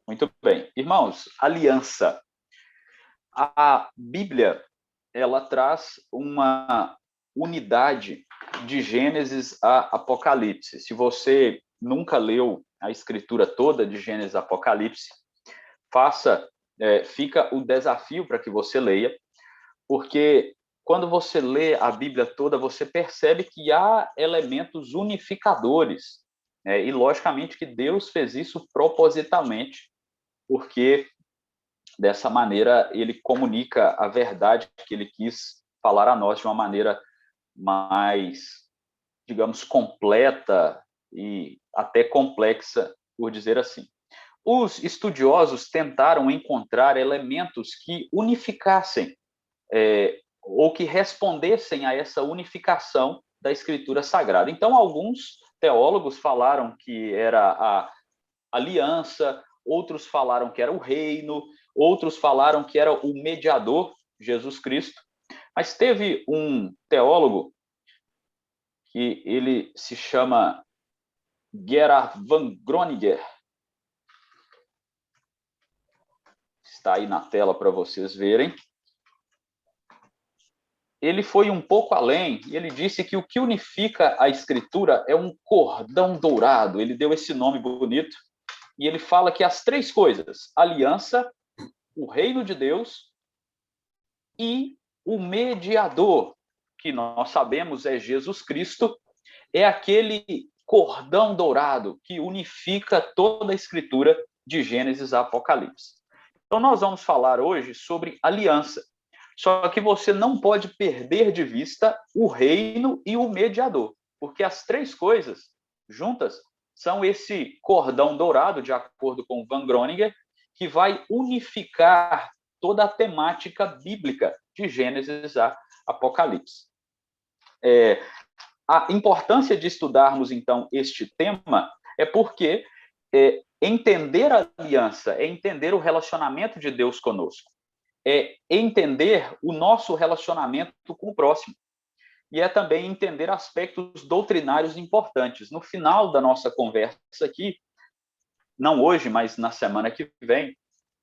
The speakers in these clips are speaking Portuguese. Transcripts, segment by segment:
Muito bem. Irmãos, aliança. A Bíblia, ela traz uma unidade de Gênesis a Apocalipse. Se você nunca leu a escritura toda de Gênesis a Apocalipse, fica o desafio para que você leia, porque quando você lê a Bíblia toda, você percebe que há elementos unificadores, né? E logicamente que Deus fez isso propositalmente, porque dessa maneira ele comunica a verdade que ele quis falar a nós de uma maneira mais, digamos, completa e até complexa, por dizer assim. Os estudiosos tentaram encontrar elementos que unificassem ou que respondessem a essa unificação da Escritura Sagrada. Então, alguns teólogos falaram que era a aliança, outros falaram que era o reino, outros falaram que era o mediador, Jesus Cristo. Mas teve um teólogo que ele se chama Gerard van Groninger, está aí na tela para vocês verem. Ele foi um pouco além e ele disse que o que unifica a Escritura é um cordão dourado. Ele deu esse nome bonito e ele fala que as três coisas: aliança, o reino de Deus e o mediador, que nós sabemos é Jesus Cristo, é aquele cordão dourado que unifica toda a Escritura de Gênesis a Apocalipse. Então, nós vamos falar hoje sobre aliança. Só que você não pode perder de vista o reino e o mediador, porque as três coisas juntas são esse cordão dourado, de acordo com Van Groninger, que vai unificar toda a temática bíblica de Gênesis a Apocalipse. A importância de estudarmos, então, este tema é porque entender a aliança é entender o relacionamento de Deus conosco, é entender o nosso relacionamento com o próximo, e é também entender aspectos doutrinários importantes. No final da nossa conversa aqui, não hoje, mas na semana que vem,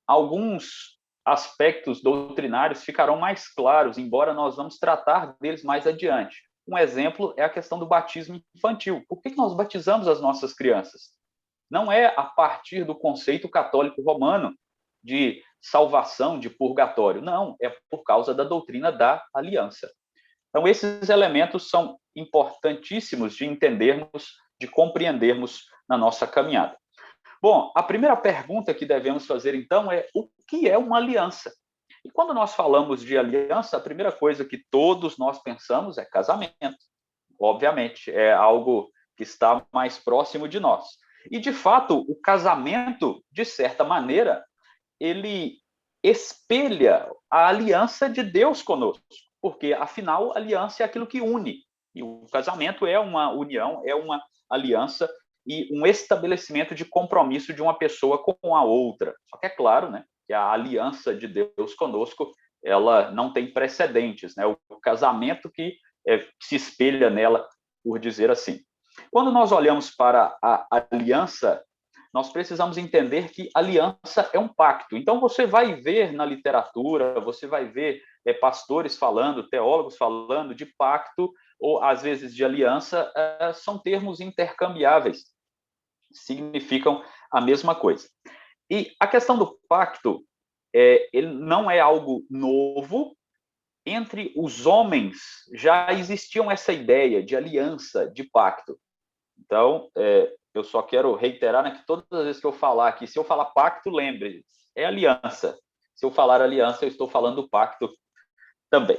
alguns aspectos doutrinários ficarão mais claros, embora nós vamos tratar deles mais adiante. Um exemplo é a questão do batismo infantil. Por que nós batizamos as nossas crianças? Não é a partir do conceito católico romano de salvação, de purgatório. Não, é por causa da doutrina da aliança. Então, esses elementos são importantíssimos de entendermos, de compreendermos na nossa caminhada. Bom, a primeira pergunta que devemos fazer, então, é o que é uma aliança? E quando nós falamos de aliança, a primeira coisa que todos nós pensamos é casamento. Obviamente, é algo que está mais próximo de nós. E, de fato, o casamento, de certa maneira, ele espelha a aliança de Deus conosco, porque, afinal, a aliança é aquilo que une. E o casamento é uma união, é uma aliança e um estabelecimento de compromisso de uma pessoa com a outra. Só que é claro, né, que a aliança de Deus conosco, ela não tem precedentes, né? O casamento que se espelha nela, por dizer assim. Quando nós olhamos para a aliança, nós precisamos entender que aliança é um pacto. Então, você vai ver na literatura, você vai ver pastores falando, teólogos falando de pacto, ou às vezes de aliança, são termos intercambiáveis, significam a mesma coisa. E a questão do pacto, ele não é algo novo. Entre os homens já existiam essa ideia de aliança, de pacto. Então, eu só quero reiterar, né, que todas as vezes que eu falar aqui, se eu falar pacto, lembre, é aliança. Se eu falar aliança, eu estou falando do pacto também.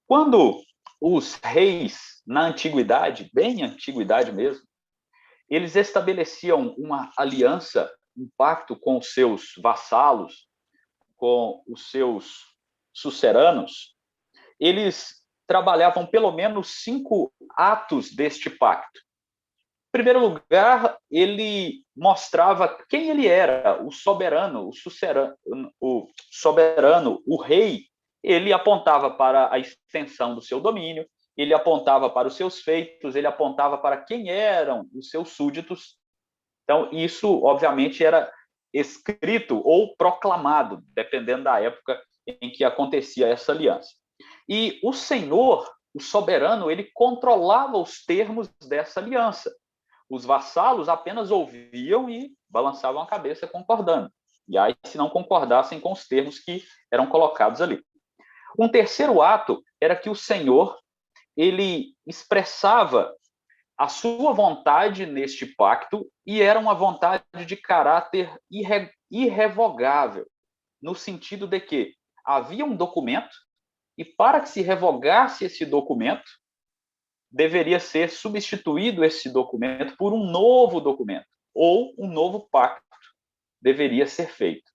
Quando os reis, na antiguidade, bem antiguidade mesmo, eles estabeleciam uma aliança, um pacto com os seus vassalos, com os seus suceranos, eles trabalhavam pelo menos 5 atos deste pacto. Em primeiro lugar, ele mostrava quem ele era, o soberano, o rei. Ele apontava para a extensão do seu domínio, ele apontava para os seus feitos, ele apontava para quem eram os seus súditos. Então, isso, obviamente, era escrito ou proclamado, dependendo da época em que acontecia essa aliança. E o Senhor, o soberano, ele controlava os termos dessa aliança. Os vassalos apenas ouviam e balançavam a cabeça concordando. E aí, se não concordassem com os termos que eram colocados ali. Um terceiro ato era que o Senhor, ele expressava a sua vontade neste pacto, e era uma vontade de caráter irrevogável, no sentido de que havia um documento, e para que se revogasse esse documento, deveria ser substituído esse documento por um novo documento, ou um novo pacto deveria ser feito.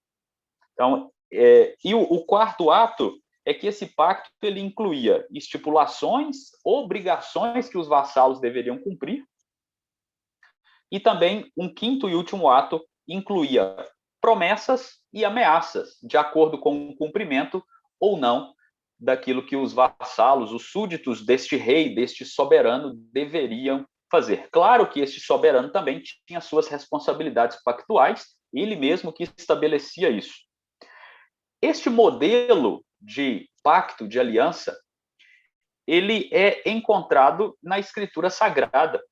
Então, e o quarto ato é que esse pacto ele incluía estipulações, obrigações que os vassalos deveriam cumprir, e também um quinto e último ato incluía promessas e ameaças, de acordo com o cumprimento ou não daquilo que os vassalos, os súditos deste rei, deste soberano, deveriam fazer. Claro que este soberano também tinha suas responsabilidades pactuais, ele mesmo que estabelecia isso. Este modelo de pacto, de aliança, ele é encontrado na Escritura Sagrada.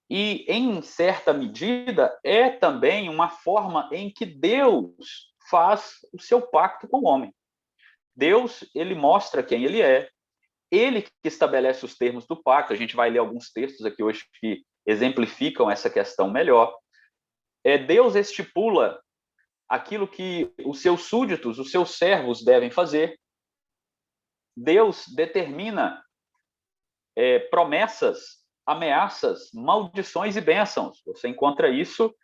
E, em certa medida, é também uma forma em que Deus faz o seu pacto com o homem. Deus, ele mostra quem ele é, ele que estabelece os termos do pacto. A gente vai ler alguns textos aqui hoje que exemplificam essa questão melhor. Deus estipula aquilo que os seus súditos, os seus servos devem fazer. Deus determina promessas, ameaças, maldições e bênçãos. Você encontra isso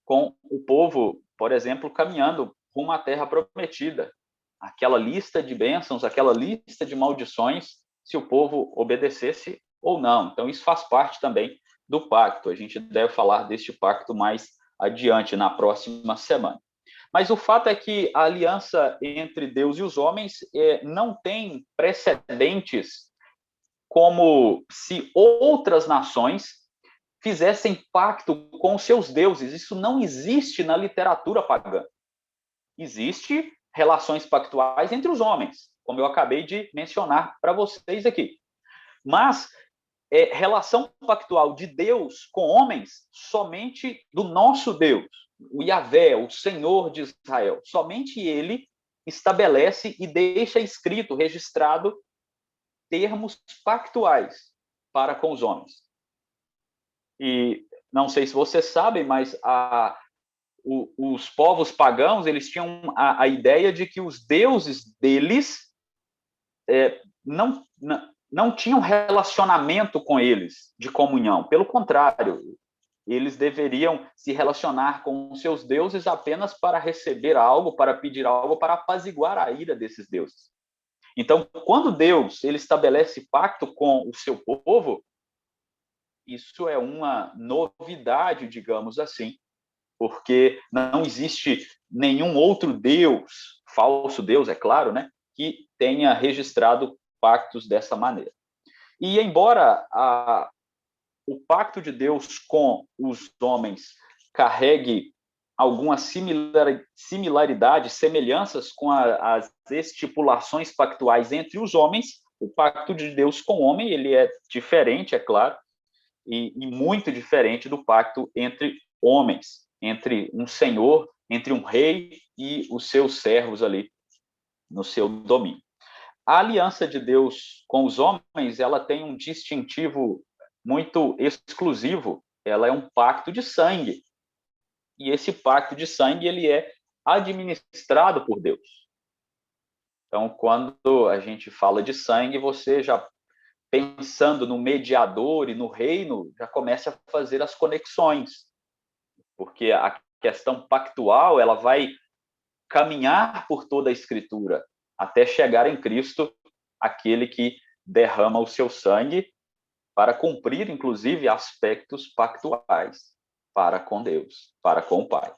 com o povo, por exemplo, caminhando rumo à terra prometida. Aquela lista de bênçãos, aquela lista de maldições, se o povo obedecesse ou não. Então, isso faz parte também do pacto. A gente deve falar deste pacto mais adiante, na próxima semana. Mas o fato é que a aliança entre Deus e os homens não tem precedentes como se outras nações fizessem pacto com seus deuses. Isso não existe na literatura pagã. Existe relações pactuais entre os homens, como eu acabei de mencionar para vocês aqui. Mas relação pactual de Deus com homens somente do nosso Deus, o Yahvé, o Senhor de Israel. Somente ele estabelece e deixa escrito, registrado, termos pactuais para com os homens. E não sei se vocês sabem, mas os povos pagãos, eles tinham a ideia de que os deuses deles não tinham relacionamento com eles de comunhão. Pelo contrário, eles deveriam se relacionar com os seus deuses apenas para receber algo, para pedir algo, para apaziguar a ira desses deuses. Então, quando Deus ele estabelece pacto com o seu povo, isso é uma novidade, digamos assim, porque não existe nenhum outro Deus, falso Deus, é claro, né, que tenha registrado pactos dessa maneira. E embora o pacto de Deus com os homens carregue algumas similaridades, semelhanças com as estipulações pactuais entre os homens, o pacto de Deus com o homem ele é diferente, é claro, e muito diferente do pacto entre homens, entre um senhor, entre um rei e os seus servos ali no seu domínio. A aliança de Deus com os homens, ela tem um distintivo muito exclusivo. Ela é um pacto de sangue. E esse pacto de sangue, ele é administrado por Deus. Então, quando a gente fala de sangue, você já pensando no mediador e no reino, já começa a fazer as conexões. Porque a questão pactual, ela vai caminhar por toda a Escritura, até chegar em Cristo, aquele que derrama o seu sangue para cumprir, inclusive, aspectos pactuais para com Deus, para com o Pai.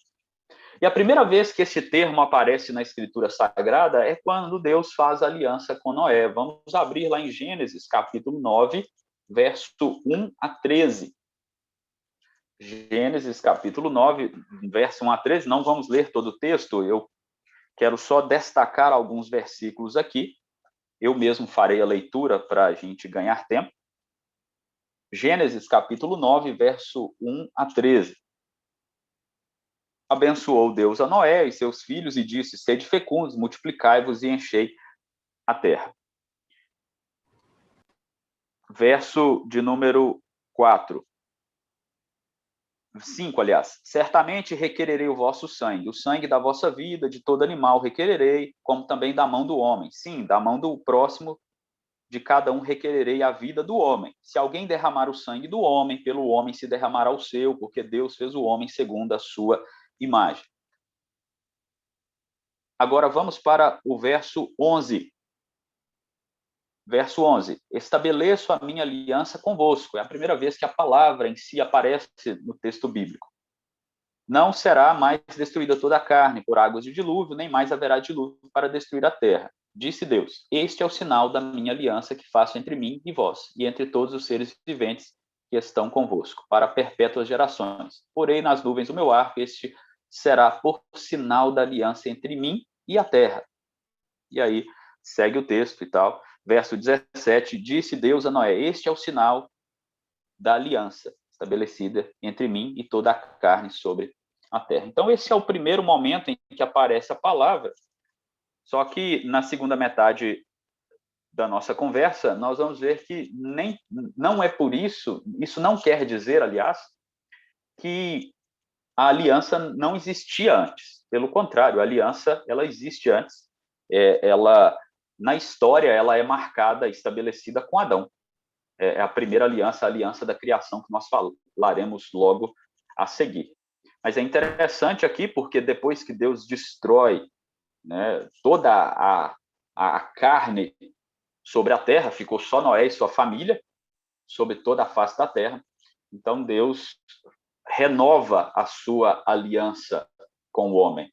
E a primeira vez que esse termo aparece na Escritura Sagrada é quando Deus faz aliança com Noé. Vamos abrir lá em Gênesis, capítulo 9, verso 1 a 13. Gênesis capítulo 9, verso 1 a 13. Não vamos ler todo o texto, eu quero só destacar alguns versículos aqui. Eu mesmo farei a leitura para a gente ganhar tempo. Gênesis capítulo 9, verso 1 a 13. Abençoou Deus a Noé e seus filhos e disse: sede fecundos, multiplicai-vos e enchei a terra. Verso de número 4. 5, aliás. Certamente requererei o vosso sangue, o sangue da vossa vida, de todo animal requererei, como também da mão do homem. Sim, da mão do próximo, de cada um requererei a vida do homem. Se alguém derramar o sangue do homem, pelo homem se derramará o seu, porque Deus fez o homem segundo a sua imagem. Agora vamos para o verso 11. Verso 11. Estabeleço a minha aliança convosco. É a primeira vez que a palavra em si aparece no texto bíblico. Não será mais destruída toda a carne por águas de dilúvio, nem mais haverá dilúvio para destruir a terra. Disse Deus: este é o sinal da minha aliança que faço entre mim e vós, e entre todos os seres viventes que estão convosco, para perpétuas gerações. Porei nas nuvens o meu arco, este será por sinal da aliança entre mim e a terra. E aí, segue o texto e tal. Verso 17, disse Deus a Noé: este é o sinal da aliança estabelecida entre mim e toda a carne sobre a terra. Então, esse é o primeiro momento em que aparece a palavra. Só que na segunda metade da nossa conversa, nós vamos ver que não é por isso, isso não quer dizer, aliás, que a aliança não existia antes. Pelo contrário, a aliança, ela existe antes. Ela, na história, ela é marcada, estabelecida com Adão. É a primeira aliança, a aliança da criação, que nós falaremos logo a seguir. Mas é interessante aqui, porque depois que Deus destrói, né, toda a carne sobre a terra, ficou só Noé e sua família sobre toda a face da terra. Então Deus renova a sua aliança com o homem.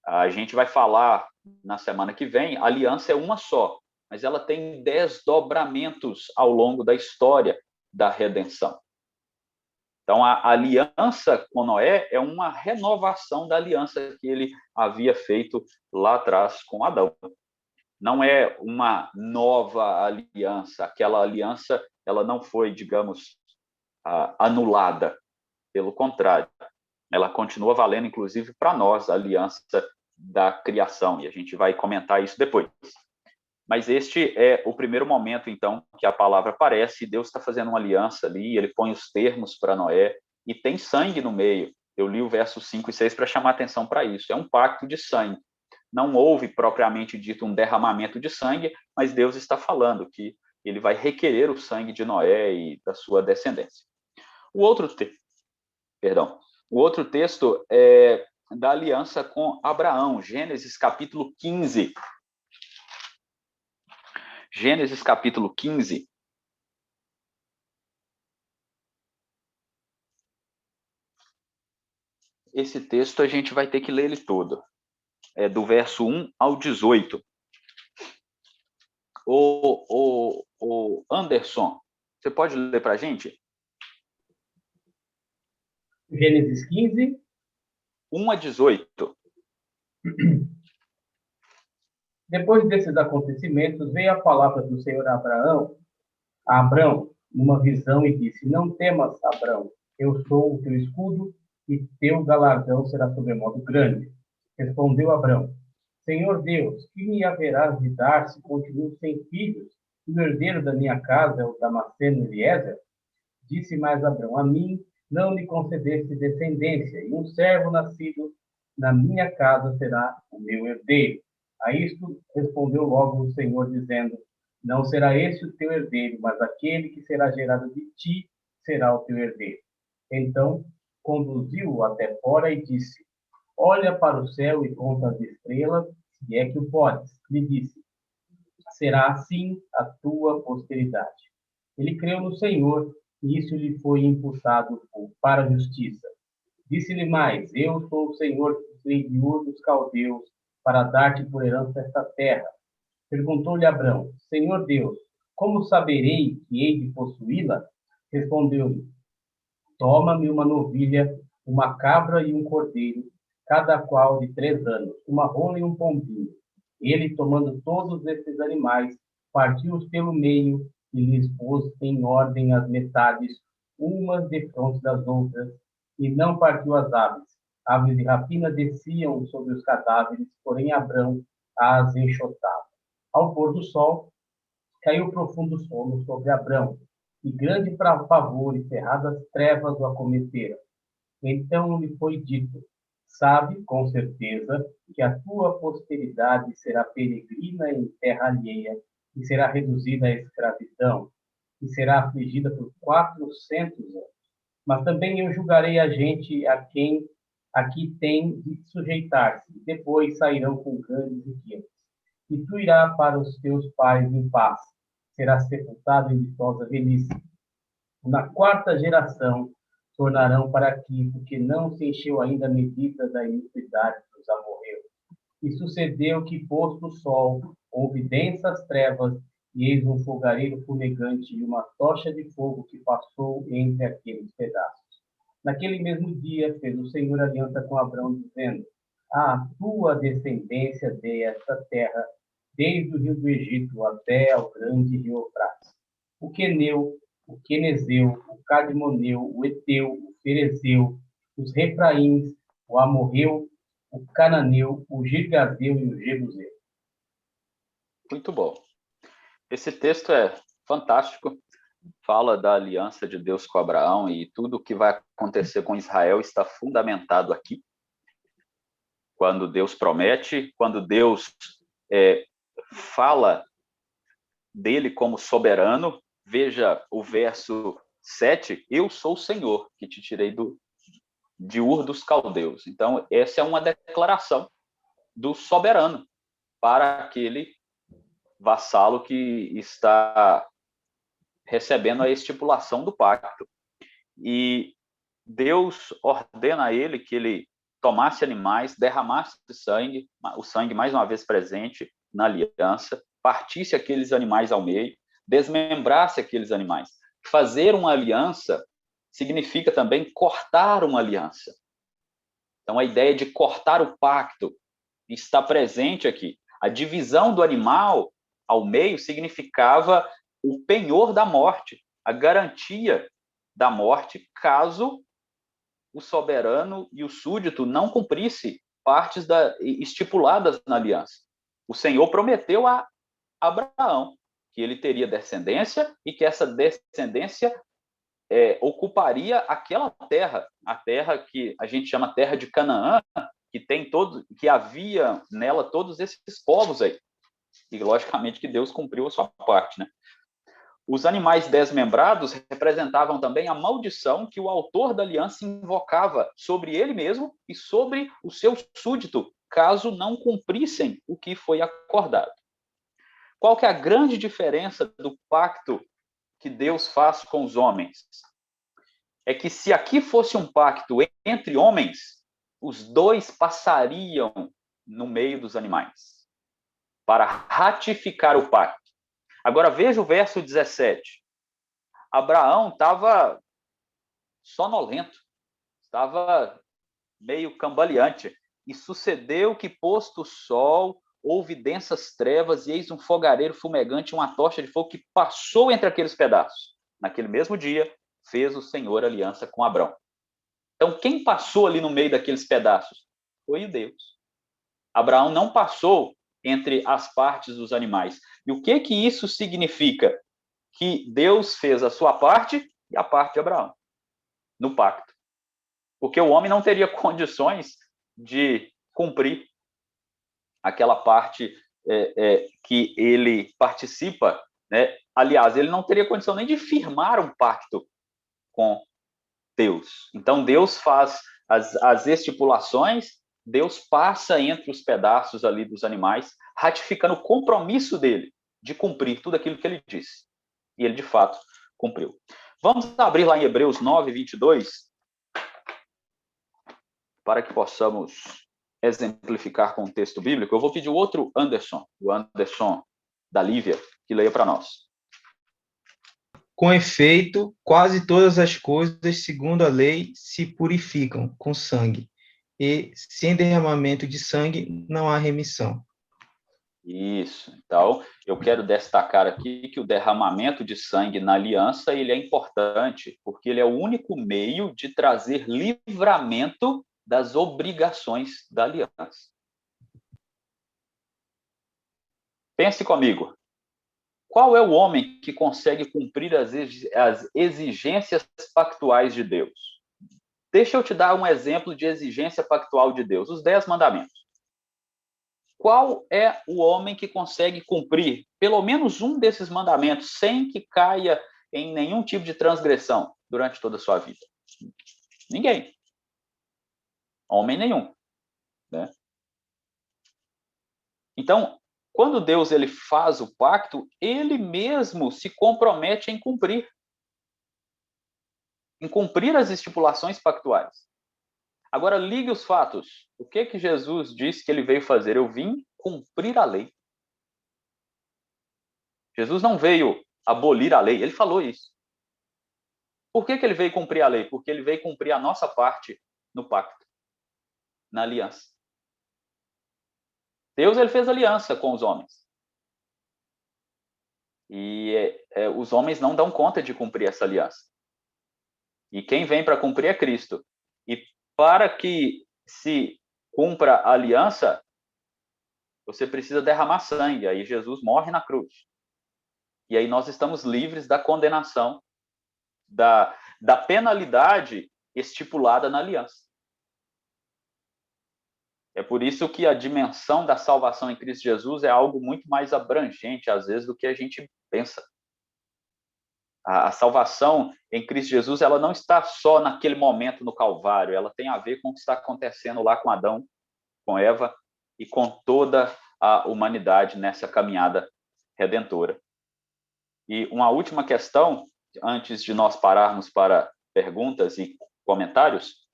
A gente vai falar na semana que vem, a aliança é uma só, mas ela tem desdobramentos ao longo da história da redenção. Então, a aliança com Noé é uma renovação da aliança que ele havia feito lá atrás com Adão. Não é uma nova aliança. Aquela aliança, ela não foi, digamos, anulada. Pelo contrário, ela continua valendo, inclusive, para nós, a aliança da criação. E a gente vai comentar isso depois. Mas este é o primeiro momento, então, que a palavra aparece, Deus está fazendo uma aliança ali, ele põe os termos para Noé, e tem sangue no meio. Eu li o verso 5 e 6 para chamar atenção para isso. É um pacto de sangue. Não houve, propriamente dito, um derramamento de sangue, mas Deus está falando que ele vai requerer o sangue de Noé e da sua descendência. O outro texto é da aliança com Abraão, Gênesis capítulo 15. Gênesis capítulo 15. Esse texto a gente vai ter que ler ele todo. É do verso 1 ao 18. O Anderson, você pode ler para a gente? Gênesis 15. 1 a 18. Depois desses acontecimentos, veio a palavra do Senhor a Abrão, numa visão, e disse: não temas, Abrão, eu sou o teu escudo, e teu galardão será sobremodo grande. Respondeu Abrão: Senhor Deus, que me haverás de dar se continuo sem filhos, e o herdeiro da minha casa é o Damasceno Eliezer? Disse mais Abrão: a mim não me concedeste descendência, e um servo nascido na minha casa será o meu herdeiro. A isto respondeu logo o Senhor, dizendo: não será esse o teu herdeiro, mas aquele que será gerado de ti será o teu herdeiro. Então conduziu-o até fora e disse: olha para o céu e conta as estrelas, se é que o podes. Lhe disse: será assim a tua posteridade. Ele creu no Senhor, e isso lhe foi imputado para a justiça. Disse-lhe mais: eu sou o Senhor que enviou dos caldeus para dar-te por herança esta terra. Perguntou-lhe Abrão: Senhor Deus, como saberei que hei de possuí-la? Respondeu-lhe: Toma-me uma novilha, uma cabra e um cordeiro, cada qual de 3 anos, uma rola e um pombinho. Ele, tomando todos esses animais, partiu-os pelo meio e lhes pôs em ordem as metades, umas defronte das outras, e não partiu as aves. Aves de rapina desciam sobre os cadáveres, porém Abrão as enxotava. Ao pôr do sol, caiu profundo sono sobre Abrão, e grande pavor e cerradas trevas o acometeram. Então lhe foi dito: sabe, com certeza, que a tua posteridade será peregrina em terra alheia, e será reduzida à escravidão, e será afligida por 400 anos. Mas também eu julgarei a gente a quem aqui tem de sujeitar-se, e depois sairão com grandes riquezas. E tu irás para os teus pais em paz, serás sepultado em ditosa velhice. Na 4ª geração tornarão para aqui, porque não se encheu ainda a medida da iniquidade dos amorreus. E sucedeu que, posto o sol, houve densas trevas, e eis um fogareiro fumegante e uma tocha de fogo que passou entre aqueles pedaços. Naquele mesmo dia fez o Senhor aliança com Abrão, dizendo: à tua descendência dei esta terra, desde o rio do Egito até ao grande rio Eufrates. O queneu, o quenezeu, o cadmoneu, o eteu, o ferezeu, os refraíns, o amorreu, o cananeu, o girgazeu e o jebuseu. Muito bom. Esse texto é fantástico. Fala da aliança de Deus com Abraão e tudo o que vai acontecer com Israel está fundamentado aqui. Quando Deus promete, quando Deus fala dele como soberano, veja o verso 7, eu sou o Senhor que te tirei de Ur dos Caldeus. Então, essa é uma declaração do soberano para aquele vassalo que está recebendo a estipulação do pacto. E Deus ordena a ele que ele tomasse animais, derramasse sangue, o sangue mais uma vez presente na aliança, partisse aqueles animais ao meio, desmembrasse aqueles animais. Fazer uma aliança significa também cortar uma aliança. Então, a ideia de cortar o pacto está presente aqui. A divisão do animal ao meio significava o penhor da morte, a garantia da morte, caso o soberano e o súdito não cumprisse partes estipuladas na aliança. O Senhor prometeu a Abraão que ele teria descendência e que essa descendência ocuparia aquela terra, a terra que a gente chama terra de Canaã, que havia nela todos esses povos aí. E logicamente que Deus cumpriu a sua parte, né? Os animais desmembrados representavam também a maldição que o autor da aliança invocava sobre ele mesmo e sobre o seu súdito, caso não cumprissem o que foi acordado. Qual que é a grande diferença do pacto que Deus faz com os homens? É que se aqui fosse um pacto entre homens, os dois passariam no meio dos animais para ratificar o pacto. Agora veja o verso 17. Abraão estava sonolento, estava meio cambaleante. E sucedeu que, posto o sol, houve densas trevas, e eis um fogareiro fumegante, uma tocha de fogo que passou entre aqueles pedaços. Naquele mesmo dia, fez o Senhor aliança com Abrão. Então, quem passou ali no meio daqueles pedaços? Foi o Deus. Abraão não passou entre as partes dos animais. E o que isso significa? Que Deus fez a sua parte e a parte de Abraão, no pacto. Porque o homem não teria condições de cumprir aquela parte que ele participa, né? Aliás, ele não teria condição nem de firmar um pacto com Deus. Então, Deus faz as estipulações, Deus passa entre os pedaços ali dos animais, ratificando o compromisso dele de cumprir tudo aquilo que ele disse. E ele, de fato, cumpriu. Vamos abrir lá em Hebreus 9, 22, para que possamos exemplificar com o texto bíblico. Eu vou pedir o outro Anderson, o Anderson da Lívia, que leia para nós. Com efeito, quase todas as coisas, segundo a lei, se purificam com sangue, e sem derramamento de sangue não há remissão. Isso. Então, eu quero destacar aqui que o derramamento de sangue na aliança, ele é importante, porque ele é o único meio de trazer livramento das obrigações da aliança. Pense comigo. Qual é o homem que consegue cumprir as exigências pactuais de Deus? Deixa eu te dar um exemplo de exigência pactual de Deus, os 10 mandamentos. Qual é o homem que consegue cumprir pelo menos um desses mandamentos sem que caia em nenhum tipo de transgressão durante toda a sua vida? Ninguém. Homem nenhum. Né? Então, quando Deus ele faz o pacto, ele mesmo se compromete em cumprir as estipulações pactuais. Agora, ligue os fatos. O que Jesus disse que ele veio fazer? Eu vim cumprir a lei. Jesus não veio abolir a lei, ele falou isso. Por que ele veio cumprir a lei? Porque ele veio cumprir a nossa parte no pacto, na aliança. Deus ele fez aliança com os homens. E os homens não dão conta de cumprir essa aliança. E quem vem para cumprir é Cristo. E para que se cumpra a aliança, você precisa derramar sangue. Aí Jesus morre na cruz. E aí nós estamos livres da condenação, da penalidade estipulada na aliança. É por isso que a dimensão da salvação em Cristo Jesus é algo muito mais abrangente, às vezes, do que a gente pensa. A salvação em Cristo Jesus, ela não está só naquele momento no Calvário, ela tem a ver com o que está acontecendo lá com Adão, com Eva e com toda a humanidade nessa caminhada redentora. E uma última questão, antes de nós pararmos para perguntas e comentários,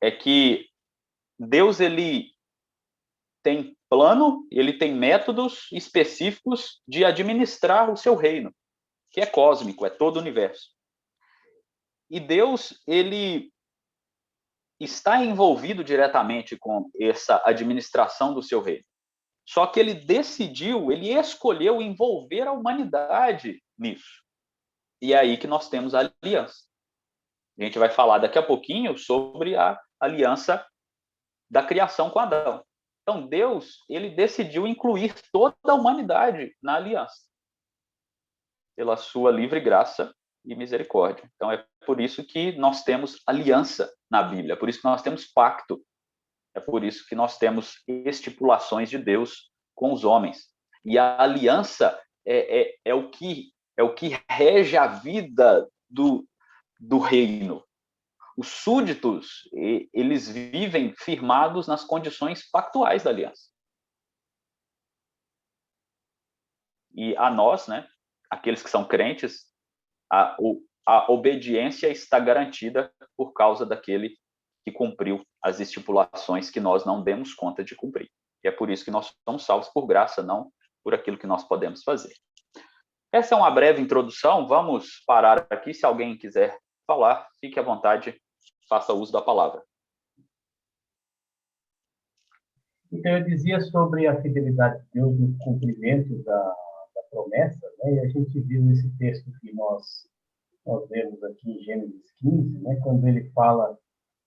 é que Deus ele tem plano, ele tem métodos específicos de administrar o seu reino, que é cósmico, é todo o universo. E Deus, ele está envolvido diretamente com essa administração do seu reino. Só que ele decidiu, ele escolheu envolver a humanidade nisso. E é aí que nós temos a aliança. A gente vai falar daqui a pouquinho sobre a aliança da criação com Adão. Então, Deus, ele decidiu incluir toda a humanidade na aliança, pela sua livre graça e misericórdia. Então, é por isso que nós temos aliança na Bíblia, é por isso que nós temos pacto, é por isso que nós temos estipulações de Deus com os homens. E a aliança é o que rege a vida do reino. Os súditos, eles vivem firmados nas condições pactuais da aliança. E a nós, né, aqueles que são crentes, a obediência está garantida por causa daquele que cumpriu as estipulações que nós não demos conta de cumprir. E é por isso que nós somos salvos por graça, não por aquilo que nós podemos fazer. Essa é uma breve introdução, vamos parar aqui. Se alguém quiser falar, fique à vontade, faça uso da palavra. Então, eu dizia sobre a fidelidade de Deus no cumprimento da promessa, né? E a gente viu nesse texto que nós vemos aqui em Gênesis 15, né? Quando ele fala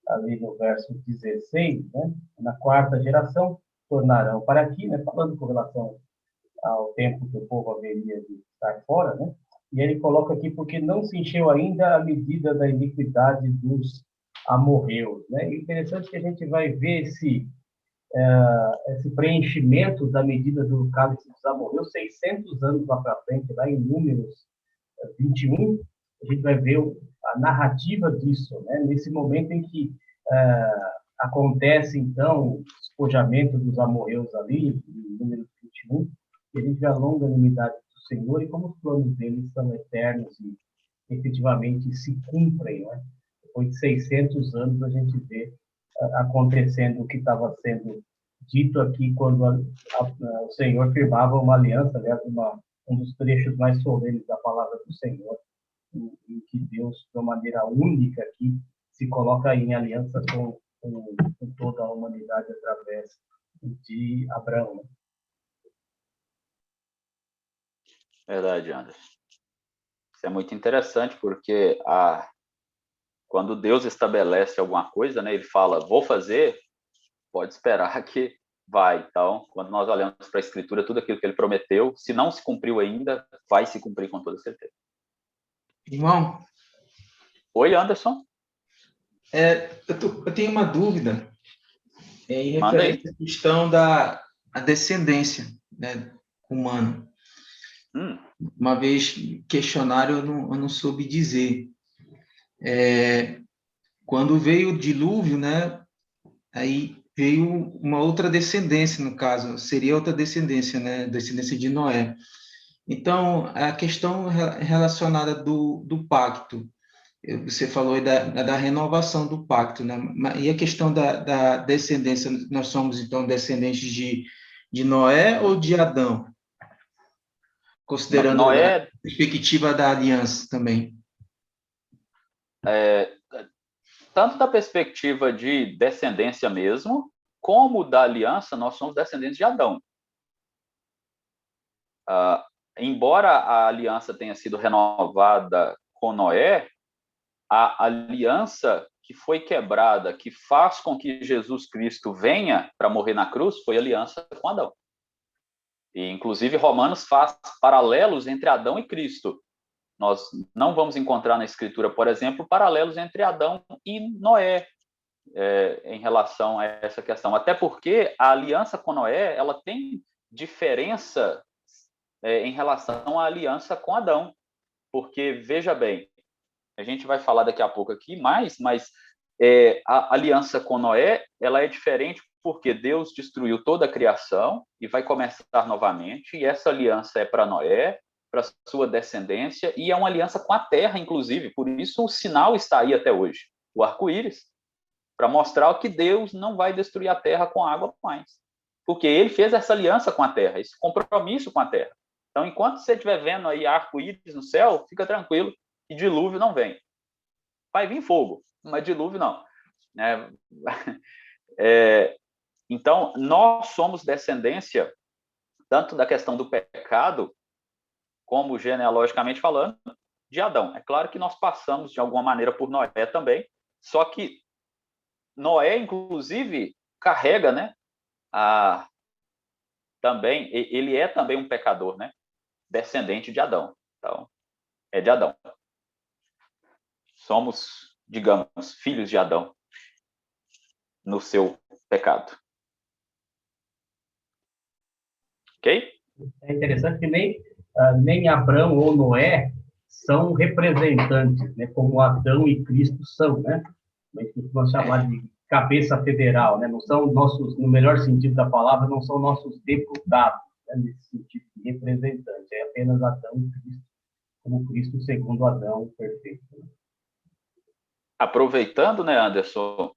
ali no verso 16, né? Na quarta geração tornarão para aqui, né? Falando com relação ao tempo que o povo haveria de estar fora, né? E ele coloca aqui, porque não se encheu ainda a medida da iniquidade dos amorreus, né? E interessante que a gente vai ver esse preenchimento da medida do cálice dos amorreus 600 anos lá para frente, lá em Números 21, a gente vai ver a narrativa disso, né? Nesse momento em que acontece, então, o despojamento dos amorreus ali, em Números 21, e a gente vê a longanimidade do Senhor e como os planos dele são eternos e efetivamente se cumprem, né? Depois de 600 anos, a gente vê acontecendo o que estava sendo dito aqui quando o Senhor firmava uma aliança, aliás, um dos trechos mais solenes da palavra do Senhor, em que Deus, de uma maneira única aqui, se coloca em aliança com toda a humanidade através de Abraão. Né? Verdade, Anderson. Isso é muito interessante, porque quando Deus estabelece alguma coisa, né, ele fala, vou fazer, pode esperar que vai. Então, quando nós olhamos para a Escritura, tudo aquilo que ele prometeu, se não se cumpriu ainda, vai se cumprir com toda certeza. Irmão, Oi, Anderson. Eu tenho uma dúvida em Manda aí. referência à questão da descendência, né, humana. Uma vez questionário, eu não soube dizer. Quando veio o dilúvio, né, aí veio uma outra descendência, no caso, seria outra descendência, né, descendência de Noé. Então, a questão relacionada do pacto, você falou aí da renovação do pacto, né? E a questão da descendência, nós somos, então, descendentes de Noé ou de Adão? Considerando Noé, a perspectiva da aliança também. Tanto da perspectiva de descendência mesmo, como da aliança, nós somos descendentes de Adão. Embora a aliança tenha sido renovada com Noé, a aliança que foi quebrada, que faz com que Jesus Cristo venha para morrer na cruz, foi a aliança com Adão. E, inclusive, Romanos faz paralelos entre Adão e Cristo. Nós não vamos encontrar na Escritura, por exemplo, paralelos entre Adão e Noé em relação a essa questão. Até porque a aliança com Noé ela tem diferença em relação à aliança com Adão. Porque, veja bem, a gente vai falar daqui a pouco aqui mais, mas a aliança com Noé ela é diferente porque Deus destruiu toda a criação e vai começar novamente, e essa aliança é para Noé, para sua descendência, e é uma aliança com a terra, inclusive, por isso o sinal está aí até hoje, o arco-íris, para mostrar que Deus não vai destruir a terra com água mais, porque ele fez essa aliança com a terra, esse compromisso com a terra. Então, enquanto você estiver vendo aí arco-íris no céu, fica tranquilo, e dilúvio não vem. Vai vir fogo, mas dilúvio não. Então, nós somos descendência, tanto da questão do pecado, como genealogicamente falando, de Adão. É claro que nós passamos, de alguma maneira, por Noé também, só que Noé, inclusive, carrega, né, também, ele é também um pecador, né, descendente de Adão. Então, é de Adão. Somos, digamos, filhos de Adão no seu pecado. Ok? É interessante que nem Abraão ou Noé são representantes, né, como Adão e Cristo são, né? A gente costuma chamar de cabeça federal, né? Não são nossos, no melhor sentido da palavra, não são nossos deputados, né, nesse sentido de representante. É apenas Adão e Cristo, como Cristo segundo Adão perfeito. Né? Aproveitando, né, Anderson,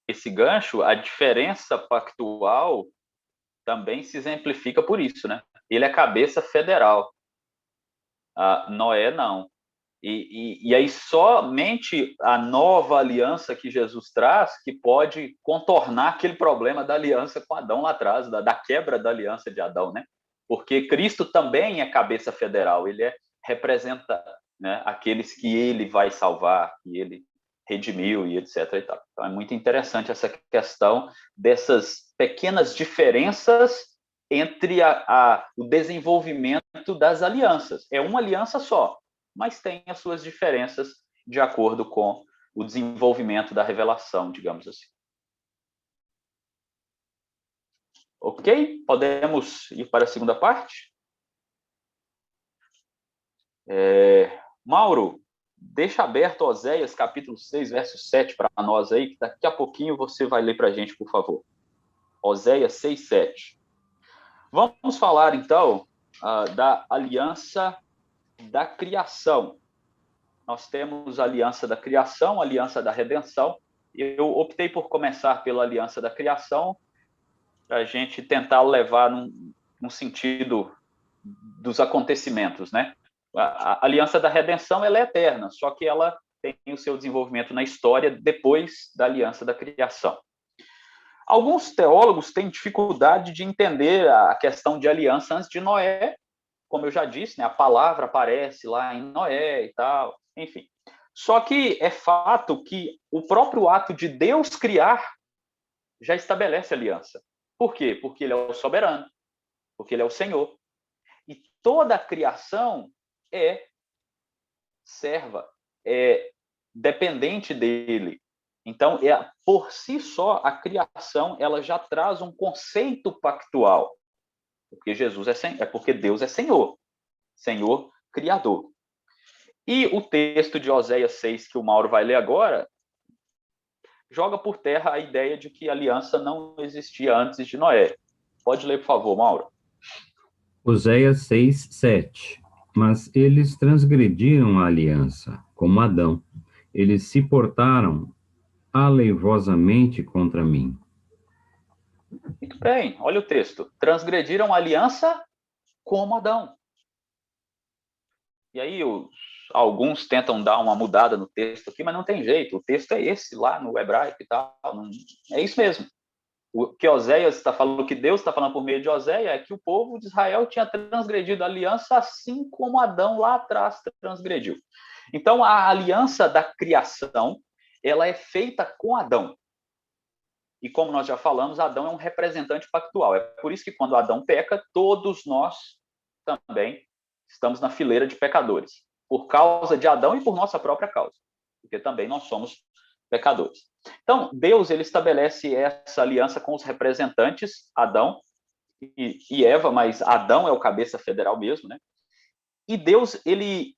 esse gancho, a diferença pactual também se exemplifica por isso, né? Ele é cabeça federal. Noé não. E aí somente a nova aliança que Jesus traz que pode contornar aquele problema da aliança com Adão lá atrás, da quebra da aliança de Adão, né? Porque Cristo também é cabeça federal, ele representa, né, aqueles que ele vai salvar, que ele redimiu e etc. E tal. Então é muito interessante essa questão dessas pequenas diferenças entre o desenvolvimento das alianças. É uma aliança só, mas tem as suas diferenças de acordo com o desenvolvimento da revelação, digamos assim. Ok? Podemos ir para a segunda parte? Mauro, deixa aberto Oséias, capítulo 6, verso 7 para nós aí, que daqui a pouquinho você vai ler para a gente, por favor. Oséias 6, 7. Vamos falar, então, da aliança da criação. Nós temos a aliança da criação, a aliança da redenção. Eu optei por começar pela aliança da criação, para a gente tentar levar num sentido dos acontecimentos, né? A aliança da redenção ela é eterna, só que ela tem o seu desenvolvimento na história depois da aliança da criação. Alguns teólogos têm dificuldade de entender a questão de aliança antes de Noé, como eu já disse, né, a palavra aparece lá em Noé e tal, enfim. Só que é fato que o próprio ato de Deus criar já estabelece aliança. Por quê? Porque ele é o soberano, porque ele é o Senhor. E toda a criação é serva, é dependente dele. Então, por si só, a criação ela já traz um conceito pactual, porque porque Deus é Senhor, Senhor Criador. E o texto de Oséias 6, que o Mauro vai ler agora, joga por terra a ideia de que a aliança não existia antes de Noé. Pode ler, por favor, Mauro. Oséias 6, 7. Mas eles transgrediram a aliança, como Adão. Eles se portaram aleivosamente contra mim. Muito bem, olha o texto. Transgrediram a aliança como Adão. E aí alguns tentam dar uma mudada no texto aqui, mas não tem jeito. O texto é esse lá no hebraico e tal. É isso mesmo. O que Oséias está falando, o que Deus está falando por meio de Oséias é que o povo de Israel tinha transgredido a aliança assim como Adão lá atrás transgrediu. Então, a aliança da criação, ela é feita com Adão. E como nós já falamos, Adão é um representante pactual. É por isso que quando Adão peca, todos nós também estamos na fileira de pecadores, por causa de Adão e por nossa própria causa, porque também nós somos pecadores. Então, Deus ele estabelece essa aliança com os representantes, Adão e Eva, mas Adão é o cabeça federal mesmo, né? E Deus, ele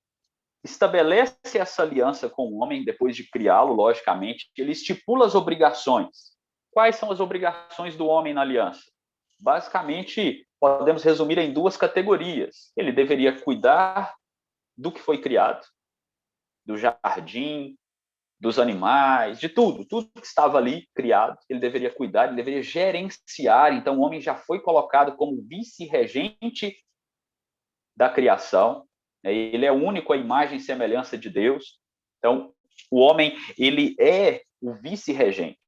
estabelece essa aliança com o homem, depois de criá-lo, logicamente, ele estipula as obrigações. Quais são as obrigações do homem na aliança? Basicamente, podemos resumir em duas categorias. Ele deveria cuidar do que foi criado, do jardim, dos animais, de tudo que estava ali criado, ele deveria cuidar, ele deveria gerenciar. Então, o homem já foi colocado como vice-regente da criação. Ele é único à imagem e semelhança de Deus. Então, o homem, ele é o vice-regente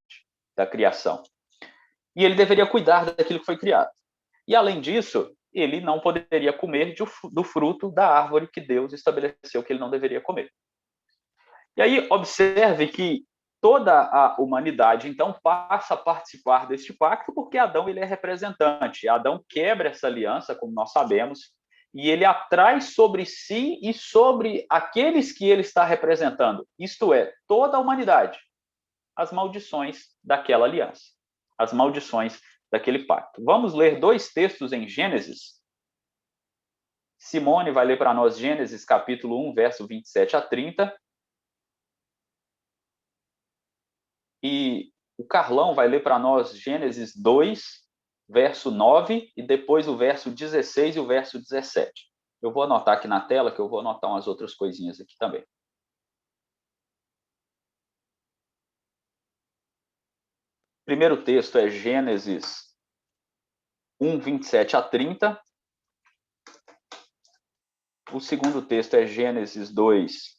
da criação. E ele deveria cuidar daquilo que foi criado. E, além disso, ele não poderia comer do fruto da árvore que Deus estabeleceu que ele não deveria comer. E aí, observe que toda a humanidade, então, passa a participar deste pacto porque Adão ele é representante. Adão quebra essa aliança, como nós sabemos, e ele atrai sobre si e sobre aqueles que ele está representando, isto é, toda a humanidade, as maldições daquela aliança, as maldições daquele pacto. Vamos ler dois textos em Gênesis. Simone vai ler para nós Gênesis capítulo 1, verso 27 a 30. E o Carlão vai ler para nós Gênesis 2, verso 9, e depois o verso 16 e o verso 17. Eu vou anotar aqui na tela, que eu vou anotar umas outras coisinhas aqui também. O primeiro texto é Gênesis 1, 27 a 30. O segundo texto é Gênesis 2,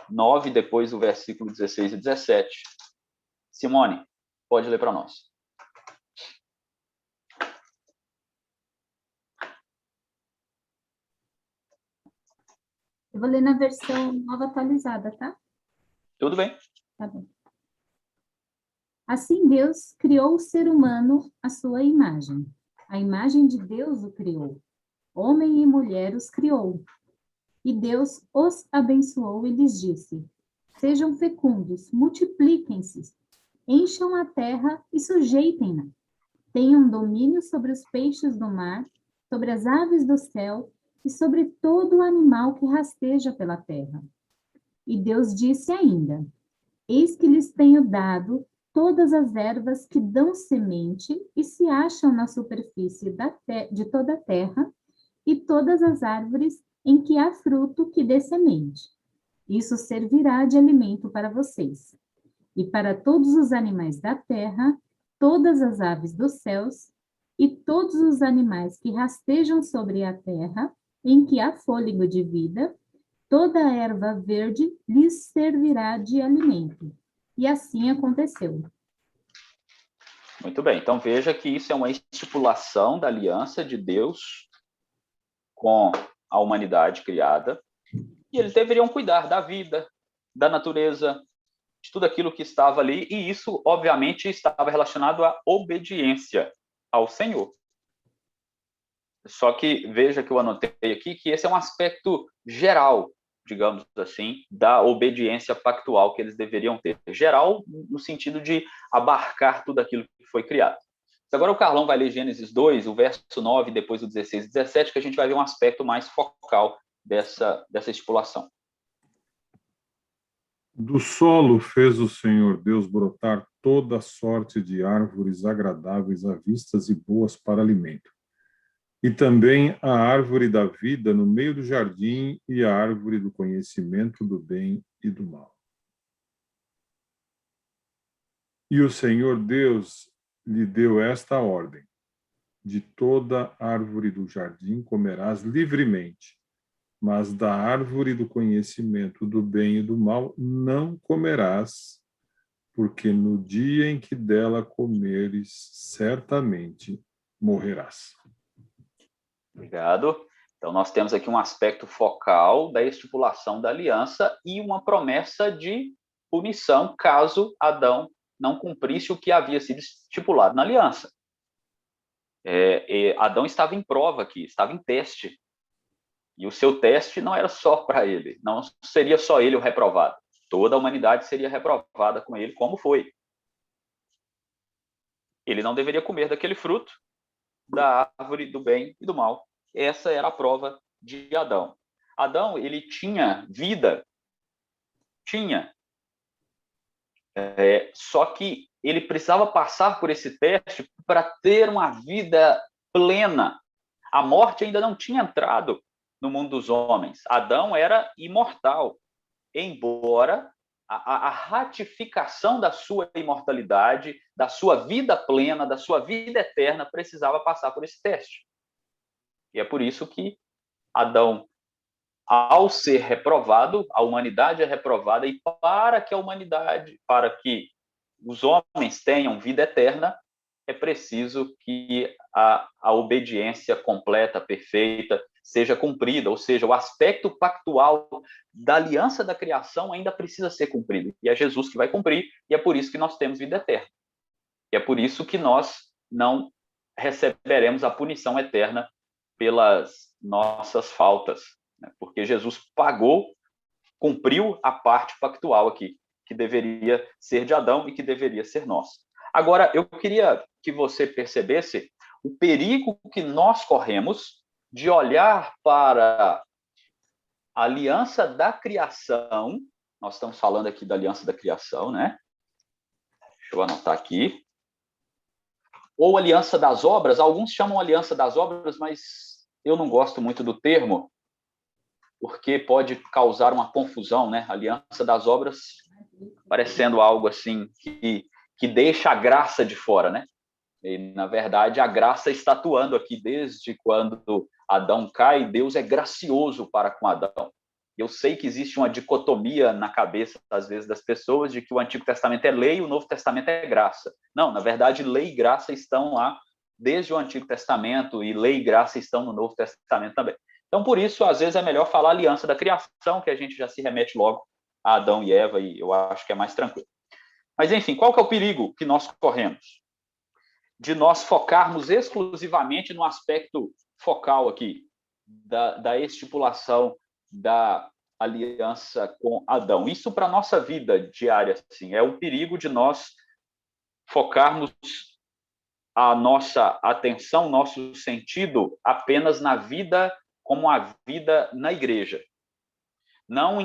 9, depois o versículo 16 e 17. Simone, pode ler para nós. Eu vou ler na versão nova atualizada, tá? Tudo bem. Tá bom. Assim Deus criou o ser humano à sua imagem. A imagem de Deus o criou. Homem e mulher os criou. E Deus os abençoou e lhes disse: sejam fecundos, multipliquem-se, encham a terra e sujeitem-na. Tenham domínio sobre os peixes do mar, sobre as aves do céu e sobre todo o animal que rasteja pela terra. E Deus disse ainda: eis que lhes tenho dado todas as ervas que dão semente e se acham na superfície de toda a terra, e todas as árvores em que há fruto que dê semente. Isso servirá de alimento para vocês. E para todos os animais da terra, todas as aves dos céus, e todos os animais que rastejam sobre a terra, em que há fôlego de vida, toda a erva verde lhes servirá de alimento. E assim aconteceu. Muito bem, então veja que isso é uma estipulação da aliança de Deus com a humanidade criada, e eles deveriam cuidar da vida, da natureza, de tudo aquilo que estava ali, e isso, obviamente, estava relacionado à obediência ao Senhor. Só que veja que eu anotei aqui que esse é um aspecto geral, digamos assim, da obediência pactual que eles deveriam ter. Geral no sentido de abarcar tudo aquilo que foi criado. Agora o Carlão vai ler Gênesis 2, o verso 9, depois o 16 e 17, que a gente vai ver um aspecto mais focal dessa estipulação. Do solo fez o Senhor Deus brotar toda sorte de árvores agradáveis à vista e boas para alimento. E também a árvore da vida no meio do jardim e a árvore do conhecimento do bem e do mal. E o Senhor Deus lhe deu esta ordem: de toda árvore do jardim comerás livremente, mas da árvore do conhecimento do bem e do mal não comerás, porque no dia em que dela comeres, certamente morrerás. Obrigado. Então, nós temos aqui um aspecto focal da estipulação da aliança e uma promessa de punição caso Adão não cumprisse o que havia sido estipulado na aliança. Adão estava em prova aqui, estava em teste. E o seu teste não era só para ele, não seria só ele o reprovado. Toda a humanidade seria reprovada com ele, como foi. Ele não deveria comer daquele fruto da árvore do bem e do mal. Essa era a prova de Adão. Adão, ele tinha vida, só que ele precisava passar por esse teste para ter uma vida plena. A morte ainda não tinha entrado no mundo dos homens. Adão era imortal, embora a ratificação da sua imortalidade, da sua vida plena, da sua vida eterna, precisava passar por esse teste. E é por isso que Adão, ao ser reprovado, a humanidade é reprovada, e para que os homens tenham vida eterna, é preciso que a obediência completa, perfeita, seja cumprida, ou seja, o aspecto pactual da aliança da criação ainda precisa ser cumprido. E é Jesus que vai cumprir, e é por isso que nós temos vida eterna. E é por isso que nós não receberemos a punição eterna pelas nossas faltas, né? Porque Jesus pagou, cumpriu a parte pactual aqui, que deveria ser de Adão e que deveria ser nossa. Agora, eu queria que você percebesse o perigo que nós corremos de olhar para a aliança da criação. Nós estamos falando aqui da aliança da criação, né? Deixa eu anotar aqui. Ou aliança das obras, alguns chamam aliança das obras, mas eu não gosto muito do termo, porque pode causar uma confusão, né? Aliança das obras parecendo algo assim que deixa a graça de fora, né? E, na verdade, a graça está atuando aqui desde quando Adão cai. Deus é gracioso para com Adão. Eu sei que existe uma dicotomia na cabeça, às vezes, das pessoas, de que o Antigo Testamento é lei e o Novo Testamento é graça. Não, na verdade, lei e graça estão lá desde o Antigo Testamento, e lei e graça estão no Novo Testamento também. Então, por isso, às vezes, é melhor falar aliança da criação, que a gente já se remete logo a Adão e Eva, e eu acho que é mais tranquilo. Mas, enfim, qual que é o perigo que nós corremos? De nós focarmos exclusivamente no aspecto focal aqui, da estipulação da aliança com Adão. Isso para a nossa vida diária, assim, é o perigo de nós focarmos a nossa atenção, nosso sentido apenas na vida como a vida na igreja. Não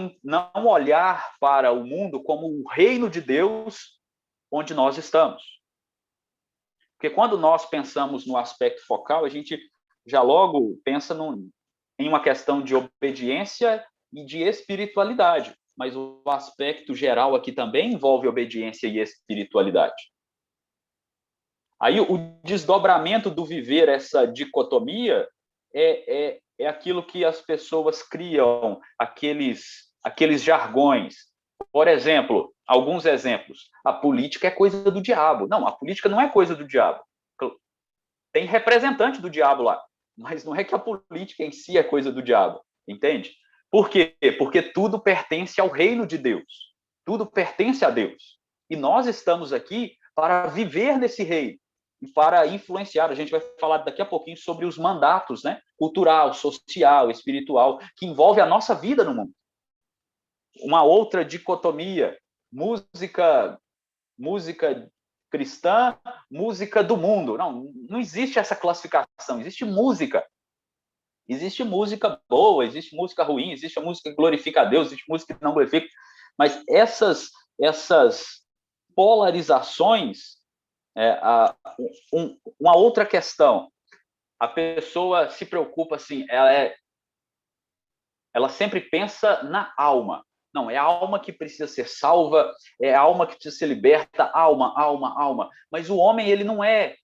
olhar para o mundo como o reino de Deus onde nós estamos. Porque quando nós pensamos no aspecto focal, a gente já logo pensa em uma questão de obediência e de espiritualidade. Mas o aspecto geral aqui também envolve obediência e espiritualidade. Aí o desdobramento do viver essa dicotomia é é aquilo que as pessoas criam, aqueles jargões. Por exemplo, alguns exemplos. A política é coisa do diabo. Não, a política não é coisa do diabo. Tem representante do diabo lá, mas não é que a política em si é coisa do diabo, entende? Por quê? Porque tudo pertence ao reino de Deus. Tudo pertence a Deus. E nós estamos aqui para viver nesse reino e para influenciar. A gente vai falar daqui a pouquinho sobre os mandatos, né? Cultural, social, espiritual, que envolve a nossa vida no mundo. Uma outra dicotomia, música cristã, música do mundo. Não existe essa classificação, existe música. Existe música boa, existe música ruim, existe a música que glorifica a Deus, existe música que não glorifica, mas essas polarizações, uma outra questão, a pessoa se preocupa assim, ela sempre pensa na alma. Não, é a alma que precisa ser salva, é a alma que precisa ser liberta, alma. Mas o homem, ele não é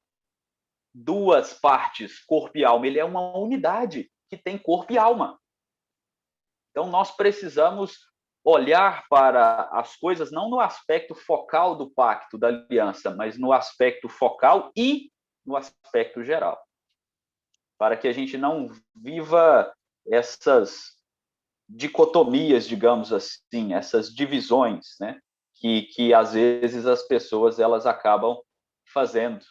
duas partes, corpo e alma, ele é uma unidade que tem corpo e alma. Então, nós precisamos olhar para as coisas não no aspecto focal do pacto, da aliança, mas no aspecto focal e no aspecto geral. Para que a gente não viva essas dicotomias, digamos assim, essas divisões, né? Que às vezes as pessoas elas acabam fazendo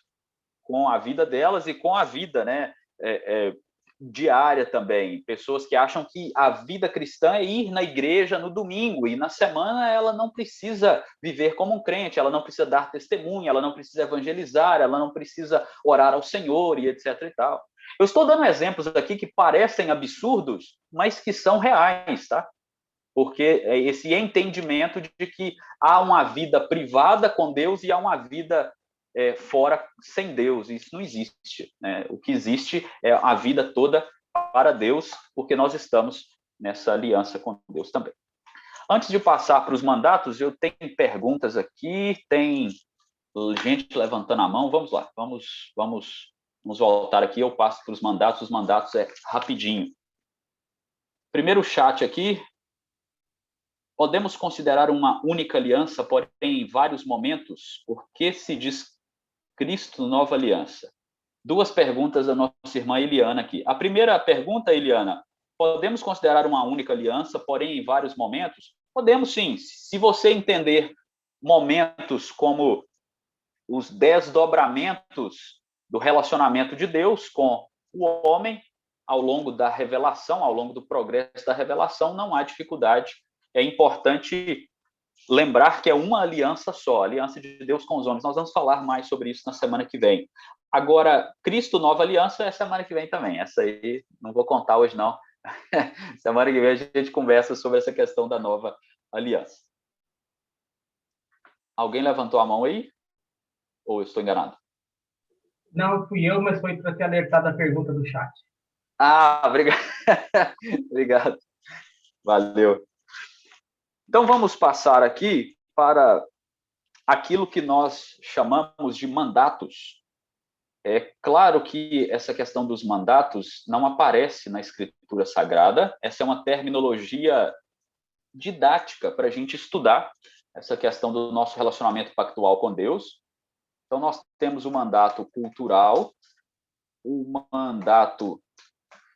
com a vida delas e com a vida, né? Diária também. Pessoas que acham que a vida cristã é ir na igreja no domingo e na semana ela não precisa viver como um crente, ela não precisa dar testemunho, ela não precisa evangelizar, ela não precisa orar ao Senhor e etc e tal. Eu estou dando exemplos aqui que parecem absurdos, mas que são reais, tá? Porque esse entendimento de que há uma vida privada com Deus e há uma vida fora sem Deus, isso não existe, né? O que existe é a vida toda para Deus, porque nós estamos nessa aliança com Deus também. Antes de passar para os mandatos, eu tenho perguntas aqui, tem gente levantando a mão, vamos lá, vamos voltar aqui, eu passo para os mandatos é rapidinho. Primeiro chat aqui, podemos considerar uma única aliança, porém em vários momentos, porque se diz Cristo, nova aliança? Duas perguntas da nossa irmã Eliana aqui. A primeira pergunta, Eliana, podemos considerar uma única aliança, porém em vários momentos? Podemos sim, se você entender momentos como os desdobramentos do relacionamento de Deus com o homem ao longo da revelação, ao longo do progresso da revelação, não há dificuldade. É importante lembrar que é uma aliança só, a aliança de Deus com os homens. Nós vamos falar mais sobre isso na semana que vem. Agora, Cristo, nova aliança, é semana que vem também. Essa aí não vou contar hoje, não. Semana que vem a gente conversa sobre essa questão da nova aliança. Alguém levantou a mão aí? Ou eu estou enganado? Não, fui eu, mas foi para te alertar da pergunta do chat. Ah, obrigado. Obrigado. Valeu. Então, vamos passar aqui para aquilo que nós chamamos de mandatos. É claro que essa questão dos mandatos não aparece na Escritura Sagrada, essa é uma terminologia didática para a gente estudar essa questão do nosso relacionamento pactual com Deus. Então, nós temos o mandato cultural, o mandato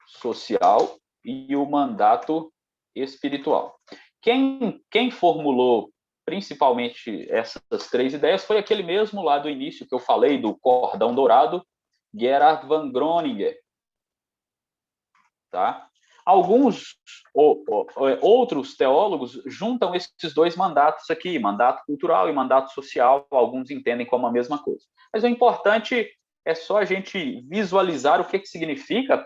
social e o mandato espiritual. Quem formulou principalmente essas três ideias foi aquele mesmo lá do início que eu falei, do cordão dourado, Gerhard van Groningen. Tá? Alguns outros teólogos juntam esses dois mandatos aqui, mandato cultural e mandato social, alguns entendem como a mesma coisa. Mas o importante é só a gente visualizar o que significa,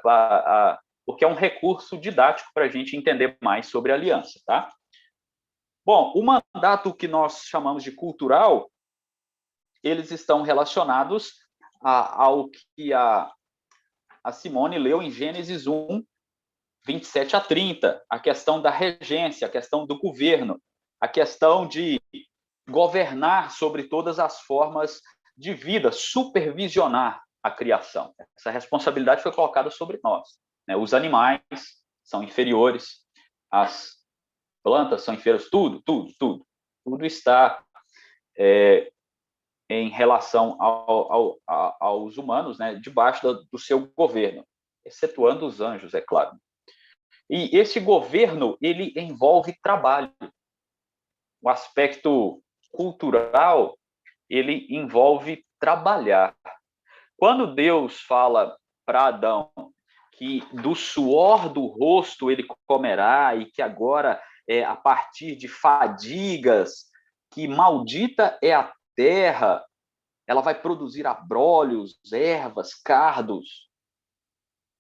porque é um recurso didático para a gente entender mais sobre a aliança. Tá? Bom, o mandato que nós chamamos de cultural, eles estão relacionados ao que a Simone leu em Gênesis 1, 27 a 30, a questão da regência, a questão do governo, a questão de governar sobre todas as formas de vida, supervisionar a criação. Essa responsabilidade foi colocada sobre nós. né? Os animais são inferiores, as plantas são inferiores, tudo está em relação aos humanos, né, debaixo do seu governo, excetuando os anjos, é claro. E esse governo, ele envolve trabalho. O aspecto cultural, ele envolve trabalhar. Quando Deus fala para Adão que do suor do rosto ele comerá e que agora, a partir de fadigas, que maldita é a terra, ela vai produzir abrolhos, ervas, cardos.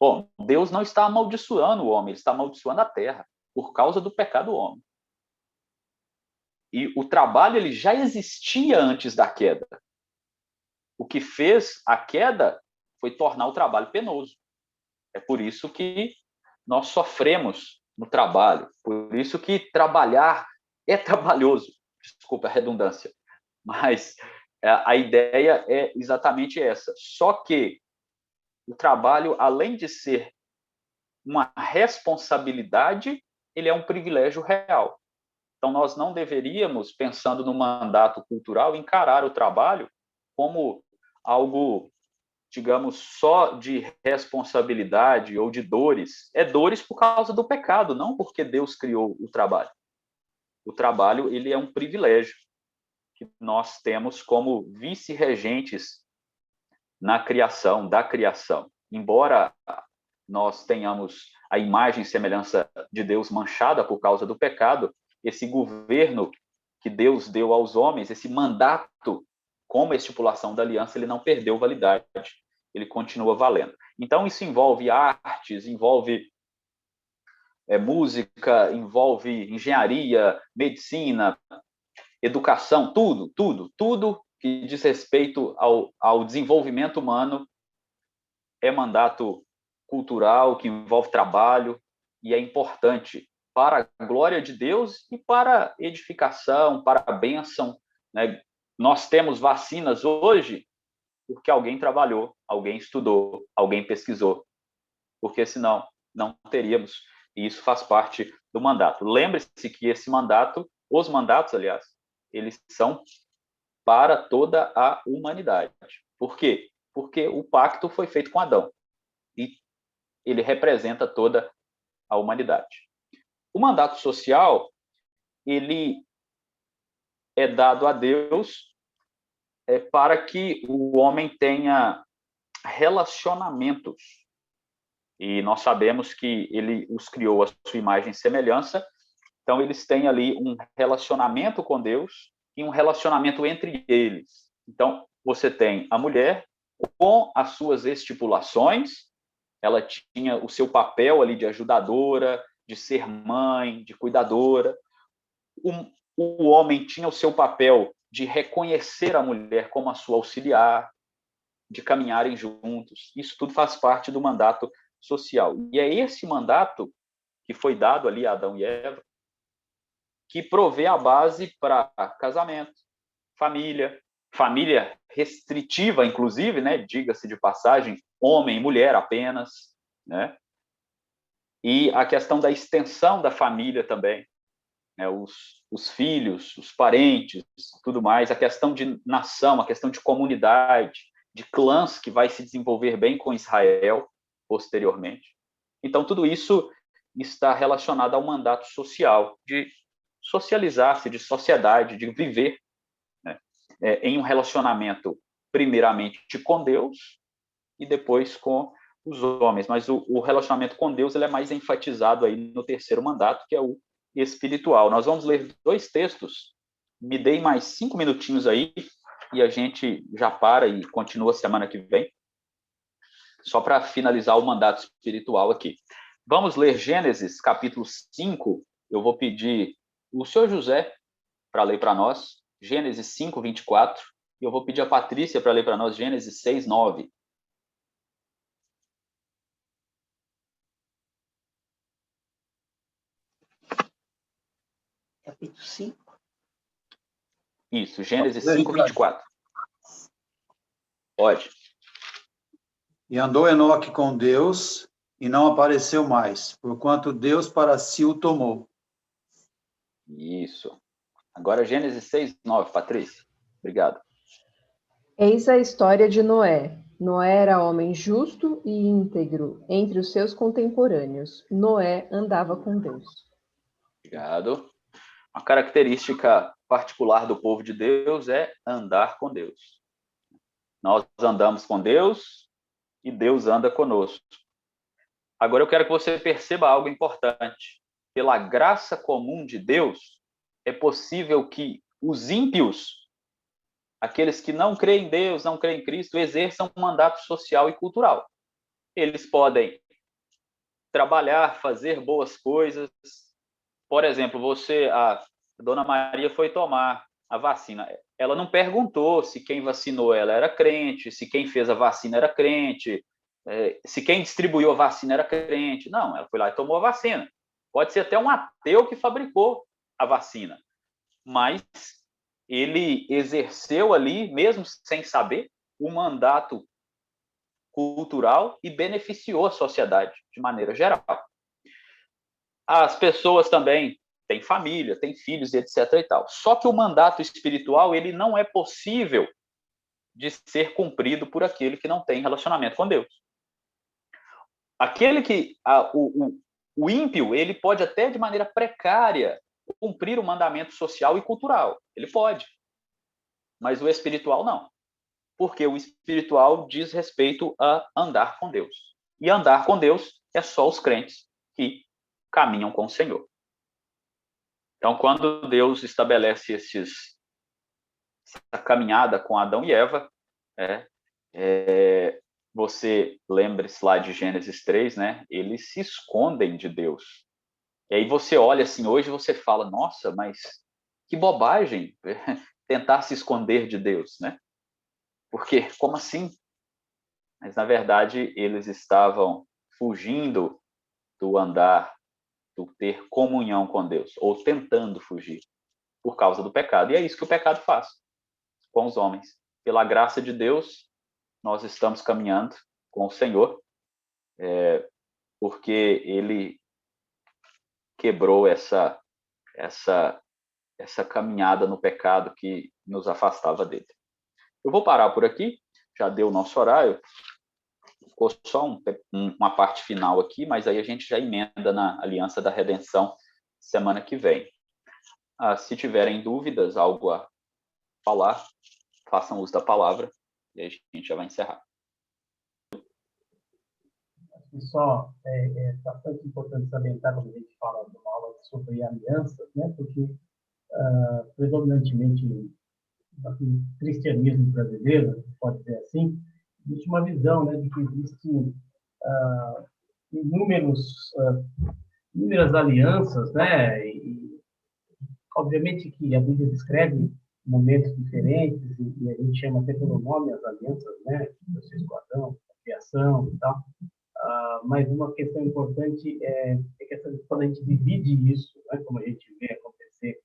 Bom, Deus não está amaldiçoando o homem, ele está amaldiçoando a terra por causa do pecado do homem. E o trabalho ele já existia antes da queda. O que fez a queda foi tornar o trabalho penoso. É por isso que nós sofremos no trabalho. Por isso que trabalhar é trabalhoso. Desculpa a redundância. Mas a ideia é exatamente essa. Só que o trabalho, além de ser uma responsabilidade, ele é um privilégio real. Então, nós não deveríamos, pensando no mandato cultural, encarar o trabalho como algo, digamos, só de responsabilidade ou de dores. É dores por causa do pecado, não porque Deus criou o trabalho. O trabalho, ele é um privilégio que nós temos como vice-regentes na criação, da criação. Embora nós tenhamos a imagem e semelhança de Deus manchada por causa do pecado, esse governo que Deus deu aos homens, esse mandato, como a estipulação da aliança, ele não perdeu validade, ele continua valendo. Então, isso envolve artes, envolve música, envolve engenharia, medicina, educação, tudo que diz respeito ao desenvolvimento humano é mandato cultural, que envolve trabalho, e é importante para a glória de Deus e para edificação, para a bênção, né? Nós temos vacinas hoje porque alguém trabalhou, alguém estudou, alguém pesquisou, porque senão não teríamos, e isso faz parte do mandato. Lembre-se que esse mandato, os mandatos, aliás, eles são para toda a humanidade. Por quê? Porque o pacto foi feito com Adão, e ele representa toda a humanidade. O mandato social, ele é dado a Deus para que o homem tenha relacionamentos. E nós sabemos que ele os criou à sua imagem e semelhança, então eles têm ali um relacionamento com Deus e um relacionamento entre eles. Então, você tem a mulher com as suas estipulações, ela tinha o seu papel ali de ajudadora, de ser mãe, de cuidadora. O homem tinha o seu papel de reconhecer a mulher como a sua auxiliar, de caminharem juntos. Isso tudo faz parte do mandato social. E é esse mandato que foi dado ali a Adão e Eva que provê a base para casamento, família restritiva, inclusive, né? Diga-se de passagem, homem e mulher apenas, né? E a questão da extensão da família também, né? Os filhos, os parentes, tudo mais, a questão de nação, a questão de comunidade, de clãs que vai se desenvolver bem com Israel posteriormente. Então, tudo isso está relacionado ao mandato social, de socializar-se, de sociedade, de viver, né? Em um relacionamento, primeiramente, com Deus e depois com os homens. Mas o relacionamento com Deus ele é mais enfatizado aí no terceiro mandato, que é o espiritual. Nós vamos ler 2 textos. Me deem mais 5 minutinhos aí e a gente já para e continua semana que vem, só para finalizar o mandato espiritual aqui. Vamos ler Gênesis, capítulo 5. Eu vou pedir o senhor José para ler para nós, Gênesis 5, 24, e eu vou pedir a Patrícia para ler para nós Gênesis 6, 9. Capítulo 5. Isso, Gênesis 5, 24. Pode. E andou Enoque com Deus, e não apareceu mais, porquanto Deus para si o tomou. Isso. Agora Gênesis 6:9, Patrícia. Obrigado. Eis a história de Noé. Noé era homem justo e íntegro entre os seus contemporâneos. Noé andava com Deus. Obrigado. Uma característica particular do povo de Deus é andar com Deus. Nós andamos com Deus e Deus anda conosco. Agora eu quero que você perceba algo importante. Pela graça comum de Deus, é possível que os ímpios, aqueles que não creem em Deus, não creem em Cristo, exerçam um mandato social e cultural. Eles podem trabalhar, fazer boas coisas. Por exemplo, a Dona Maria foi tomar a vacina. Ela não perguntou se quem vacinou ela era crente, se quem fez a vacina era crente, se quem distribuiu a vacina era crente. Não, ela foi lá e tomou a vacina. Pode ser até um ateu que fabricou a vacina, mas ele exerceu ali, mesmo sem saber, um mandato cultural e beneficiou a sociedade de maneira geral. As pessoas também têm família, têm filhos, etc. e tal. Só que o mandato espiritual ele não é possível de ser cumprido por aquele que não tem relacionamento com Deus. Aquele que o ímpio ele pode até de maneira precária cumprir o mandamento social e cultural. Ele pode, mas o espiritual não, porque o espiritual diz respeito a andar com Deus. E andar com Deus é só os crentes que caminham com o Senhor. Então, quando Deus estabelece essa caminhada com Adão e Eva, você lembra-se lá de Gênesis 3, né? Eles se escondem de Deus. E aí você olha assim, hoje você fala, nossa, mas que bobagem tentar se esconder de Deus, né? Porque, como assim? Mas, na verdade, eles estavam fugindo do andar, do ter comunhão com Deus, ou tentando fugir, por causa do pecado. E é isso que o pecado faz com os homens. Pela graça de Deus, nós estamos caminhando com o Senhor, porque Ele quebrou essa caminhada no pecado que nos afastava dele. Eu vou parar por aqui, já deu o nosso horário, ficou só uma parte final aqui, mas aí a gente já emenda na Aliança da Redenção semana que vem. Se tiverem dúvidas, algo a falar, façam uso da palavra e aí a gente já vai encerrar. Só é bastante importante salientar quando a gente fala de uma aula sobre alianças, né? Porque predominantemente no cristianismo brasileiro, pode ser assim, existe uma visão, né, de que existem inúmeras alianças, né? E obviamente que a Bíblia descreve momentos diferentes e a gente chama até pelo nome as alianças, né? O Adão, a criação e tal. Mas uma questão importante é que quando a gente divide isso, né, como a gente vê acontecer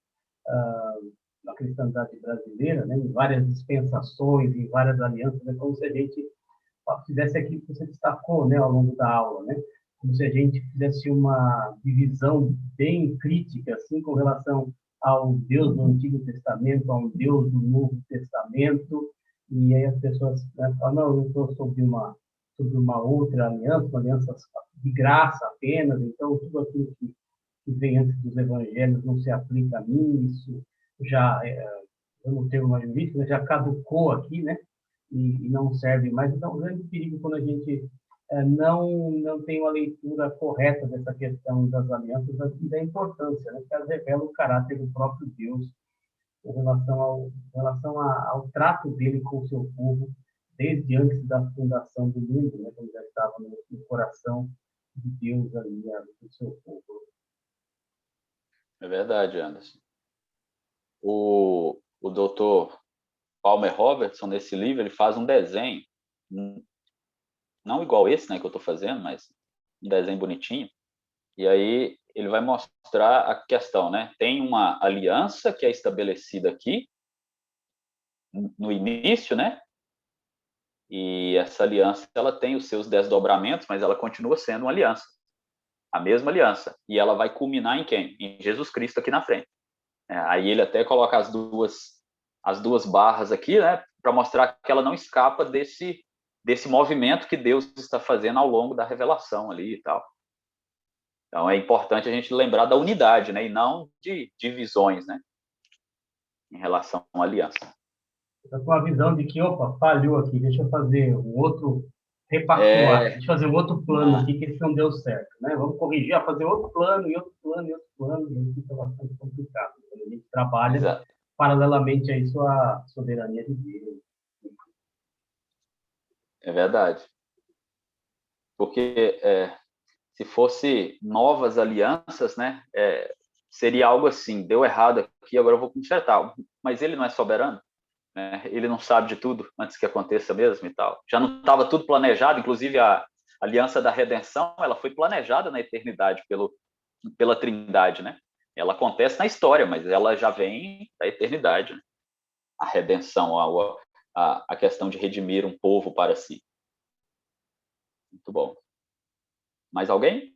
na cristandade brasileira, né, em várias dispensações, em várias alianças, é como se a gente fizesse aquilo que você destacou, né, ao longo da aula, né, como se a gente fizesse uma divisão bem crítica, assim, com relação ao Deus do Antigo Testamento, ao Deus do Novo Testamento, e aí as pessoas, né, falam, não, eu estou sobre uma outra aliança, uma aliança de graça apenas, então tudo aquilo que vem antes dos evangelhos não se aplica a mim, isso já, eu não tenho mais jurídico, já caducou aqui, né? E não serve mais. Então, o grande perigo quando a gente não tem uma leitura correta dessa questão das alianças e da importância, né? Porque elas revelam o caráter do próprio Deus em relação ao trato dele com o seu povo, desde antes da fundação do mundo, né? Quando já estava no coração de Deus ali, do seu povo. É verdade, Anderson. O doutor Palmer Robertson, nesse livro, ele faz um desenho, não igual esse, né, que eu estou fazendo, mas um desenho bonitinho, e aí ele vai mostrar a questão, né? Tem uma aliança que é estabelecida aqui, no início, né? E essa aliança, ela tem os seus desdobramentos, mas ela continua sendo uma aliança, a mesma aliança. E ela vai culminar em quem? Em Jesus Cristo aqui na frente. Aí ele até coloca as duas barras aqui, né, para mostrar que ela não escapa desse movimento que Deus está fazendo ao longo da revelação ali e tal. Então é importante a gente lembrar da unidade, né, e não de divisões, né, em relação à aliança. Eu com a visão de que, opa, falhou aqui, deixa eu fazer um outro repactuar, deixa eu fazer um outro plano aqui que esse não deu certo, né? Vamos corrigir, fazer outro plano, e outro plano, e outro plano, e aí fica bastante complicado. Quando a gente trabalha Exato. paralelamente a isso, a soberania de Deus. É verdade. Porque se fosse novas alianças, né, seria algo assim, deu errado aqui, agora eu vou consertar. Mas ele não é soberano, né? Ele não sabe de tudo antes que aconteça mesmo e tal. Já não estava tudo planejado, inclusive a aliança da redenção, ela foi planejada na eternidade pela Trindade, né? Ela acontece na história, mas ela já vem da eternidade, né? A redenção, a questão de redimir um povo para si. Muito bom. Mais alguém?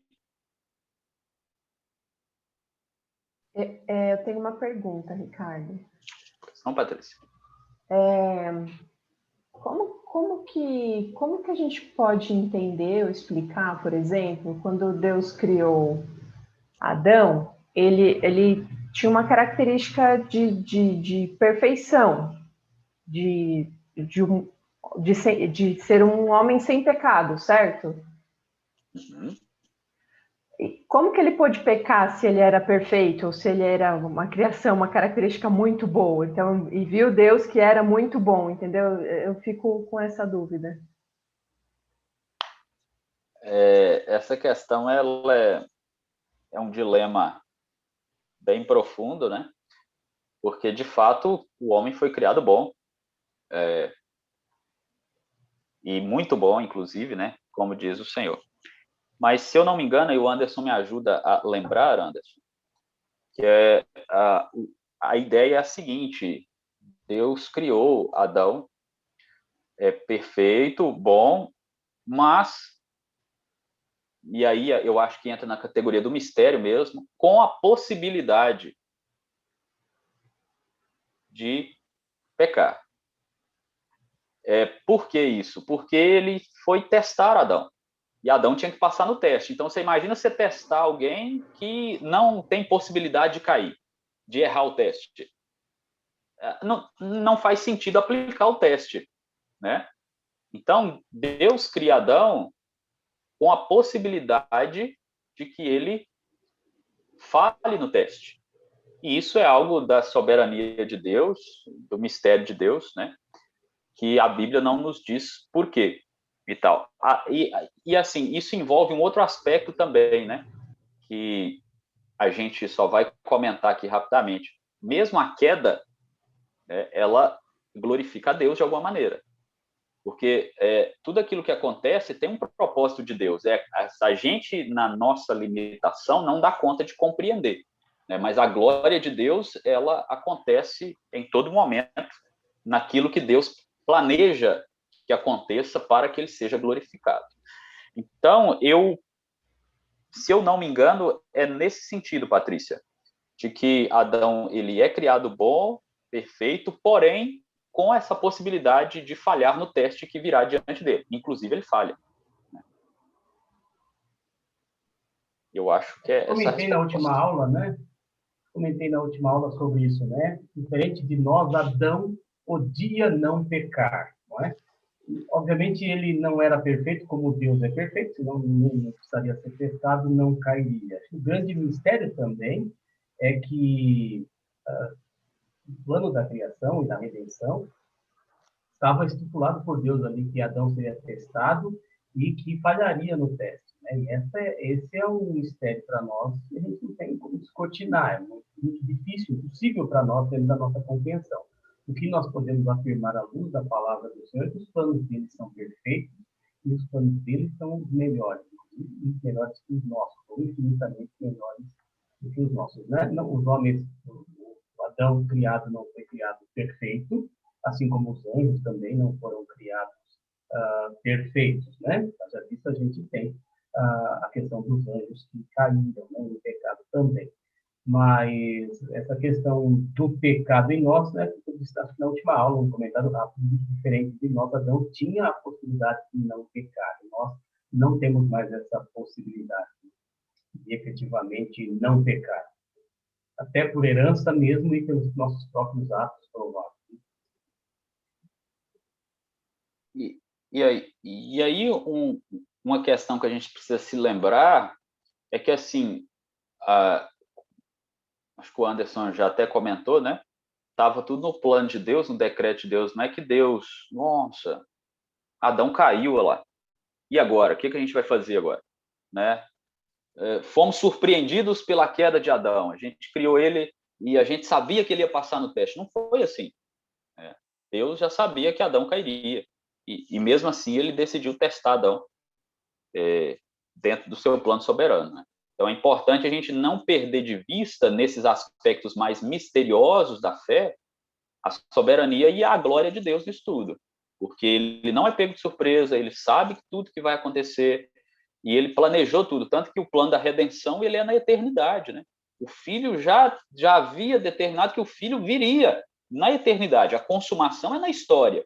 Eu tenho uma pergunta, Ricardo. Não, Patrícia. Como que a gente pode entender ou explicar, por exemplo, quando Deus criou Adão, ele tinha uma característica de perfeição, de ser um homem sem pecado, certo? Uhum. E como que ele pôde pecar se ele era perfeito, ou se ele era uma criação, uma característica muito boa? Então, e viu Deus que era muito bom, entendeu? Eu fico com essa dúvida. Essa questão ela é um dilema bem profundo, né? Porque, de fato, o homem foi criado bom, e muito bom, inclusive, né? Como diz o Senhor. Mas, se eu não me engano, e o Anderson me ajuda a lembrar, Anderson, que a ideia é a seguinte: Deus criou Adão, perfeito, bom, mas, e aí eu acho que entra na categoria do mistério mesmo, com a possibilidade de pecar. Por que isso? Porque ele foi testar Adão. E Adão tinha que passar no teste. Então, você imagina você testar alguém que não tem possibilidade de cair, de errar o teste. Não faz sentido aplicar o teste, né? Então, Deus cria Adão com a possibilidade de que ele fale no teste. E isso é algo da soberania de Deus, do mistério de Deus, né? Que a Bíblia não nos diz por quê e tal. E assim, isso envolve um outro aspecto também, né? Que a gente só vai comentar aqui rapidamente. Mesmo a queda, né, ela glorifica a Deus de alguma maneira. Porque tudo aquilo que acontece tem um propósito de Deus. A gente, na nossa limitação, não dá conta de compreender. Né? Mas a glória de Deus, ela acontece em todo momento, naquilo que Deus planeja que aconteça para que ele seja glorificado. Então, se eu não me engano, é nesse sentido, Patrícia, de que Adão ele é criado bom, perfeito, porém com essa possibilidade de falhar no teste que virá diante dele. Inclusive, ele falha. Eu acho que essa Comentei na última aula, né? Comentei na última aula sobre isso, né? Diferente de nós, Adão podia não pecar, não é? Obviamente, ele não era perfeito como Deus é perfeito, senão não precisaria ser testado, não cairia. O grande mistério também é que o plano da criação e da redenção estava estipulado por Deus ali que Adão seria testado e que falharia no teste. Né? E esse é um mistério para nós que a gente não tem como descortinar. É muito difícil, impossível para nós dentro da nossa compreensão. O que nós podemos afirmar à luz da palavra do Senhor é que os planos dele são perfeitos e os planos dele são melhores, muito melhores que os nossos, ou infinitamente melhores do que os nossos. Né? Não, os homens, o Adão criado não foi criado perfeito, assim como os anjos também não foram criados perfeitos, né? Já visto, a gente tem a questão dos anjos que caíram, né, no pecado também. Mas essa questão do pecado em nós, né, que eu disse na última aula, um comentário rápido, diferente de nós, Adão tinha a possibilidade de não pecar. Nós não temos mais essa possibilidade de efetivamente não pecar. Até por herança mesmo e pelos nossos próprios atos provados. E aí uma questão que a gente precisa se lembrar é que, assim, acho que o Anderson já até comentou, né? Estava tudo no plano de Deus, no decreto de Deus. Não é que Deus, nossa, Adão caiu lá. E agora? O que a gente vai fazer agora? Né? Fomos surpreendidos pela queda de Adão. A gente criou ele e a gente sabia que ele ia passar no teste. Não foi assim. Deus já sabia que Adão cairia. E mesmo assim ele decidiu testar Adão dentro do seu plano soberano. Né? Então é importante a gente não perder de vista, nesses aspectos mais misteriosos da fé, a soberania e a glória de Deus nisso tudo. Porque ele não é pego de surpresa, ele sabe tudo que vai acontecer e ele planejou tudo. Tanto que o plano da redenção ele é na eternidade. Né? O Filho já havia determinado que o Filho viria na eternidade. A consumação é na história.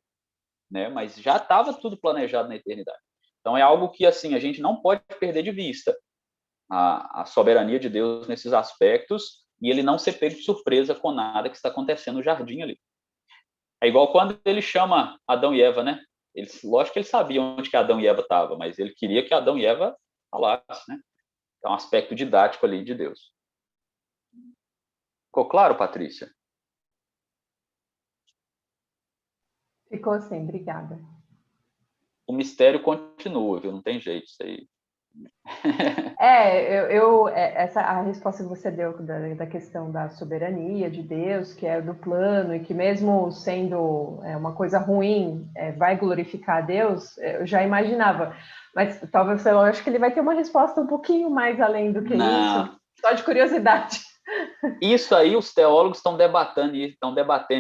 Né? Mas já estava tudo planejado na eternidade. Então é algo que, assim, a gente não pode perder de vista a soberania de Deus nesses aspectos e ele não ser pego de surpresa com nada que está acontecendo no jardim ali. É igual quando ele chama Adão e Eva, né? Lógico que ele sabia onde que Adão e Eva estavam, mas ele queria que Adão e Eva falassem, né? Então, um aspecto didático ali de Deus. Ficou claro, Patrícia? Ficou assim, obrigada. O mistério continua, viu? Não tem jeito isso aí. A resposta que você deu da questão da soberania de Deus, que é do plano, e que mesmo sendo uma coisa ruim, vai glorificar a Deus, eu já imaginava. Mas talvez eu acho que ele vai ter uma resposta um pouquinho mais além do que isso, só de curiosidade. Isso aí, os teólogos estão debatendo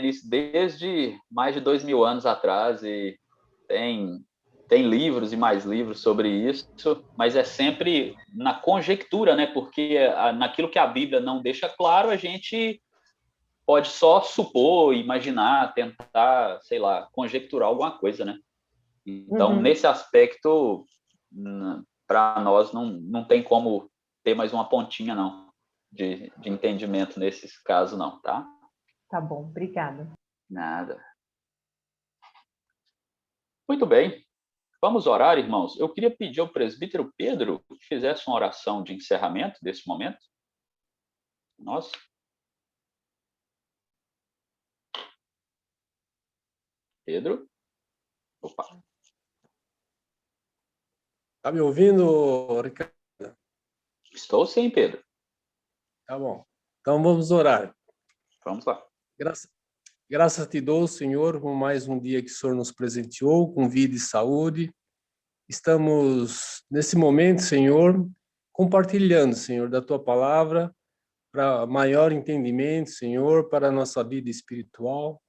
isso desde mais de 2000 anos atrás, e tem livros e mais livros sobre isso, mas é sempre na conjectura, né? Porque naquilo que a Bíblia não deixa claro, a gente pode só supor, imaginar, tentar, sei lá, conjecturar alguma coisa, né? Então, nesse aspecto, para nós, não tem como ter mais uma pontinha, não, de entendimento nesses casos, não, tá? Tá bom, obrigada. Nada. Muito bem. Vamos orar, irmãos. Eu queria pedir ao presbítero Pedro que fizesse uma oração de encerramento desse momento. Nossa. Pedro? Opa. Tá me ouvindo, Ricardo? Estou sim, Pedro. Tá bom. Então vamos orar. Vamos lá. Graças te dou, Senhor, por mais um dia que o Senhor nos presenteou, com vida e saúde. Estamos, nesse momento, Senhor, compartilhando, Senhor, da Tua palavra, para maior entendimento, Senhor, para a nossa vida espiritual.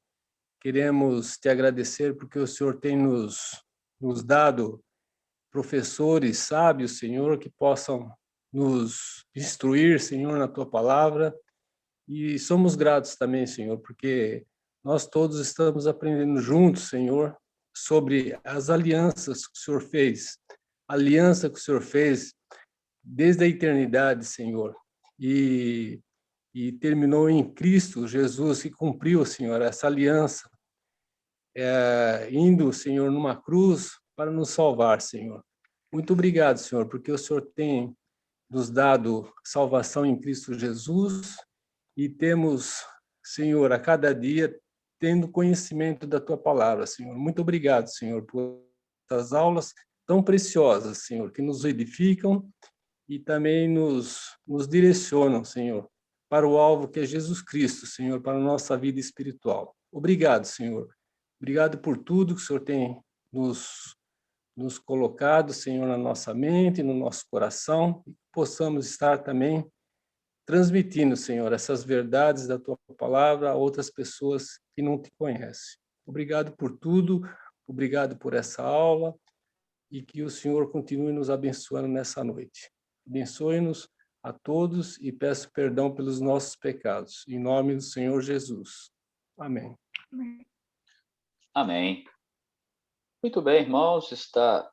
Queremos te agradecer porque o Senhor tem nos dado professores sábios, Senhor, que possam nos instruir, Senhor, na Tua palavra. E somos gratos também, Senhor, porque nós todos estamos aprendendo juntos, Senhor, sobre as alianças que o Senhor fez, a aliança que o Senhor fez desde a eternidade, Senhor, e terminou em Cristo Jesus, que cumpriu, Senhor, essa aliança, indo, Senhor, numa cruz para nos salvar, Senhor. Muito obrigado, Senhor, porque o Senhor tem nos dado salvação em Cristo Jesus e temos, Senhor, a cada dia tendo conhecimento da Tua palavra, Senhor. Muito obrigado, Senhor, por essas aulas tão preciosas, Senhor, que nos edificam e também nos direcionam, Senhor, para o alvo que é Jesus Cristo, Senhor, para a nossa vida espiritual. Obrigado, Senhor. Obrigado por tudo que o Senhor tem nos colocado, Senhor, na nossa mente, no nosso coração, e que possamos estar também transmitindo, Senhor, essas verdades da Tua palavra a outras pessoas que não te conhecem. Obrigado por tudo, Obrigado por essa aula e que o Senhor continue nos abençoando nessa noite. Abençoe-nos a todos e peço perdão pelos nossos pecados. Em nome do Senhor Jesus. Amém. Amém. Muito bem, irmãos, está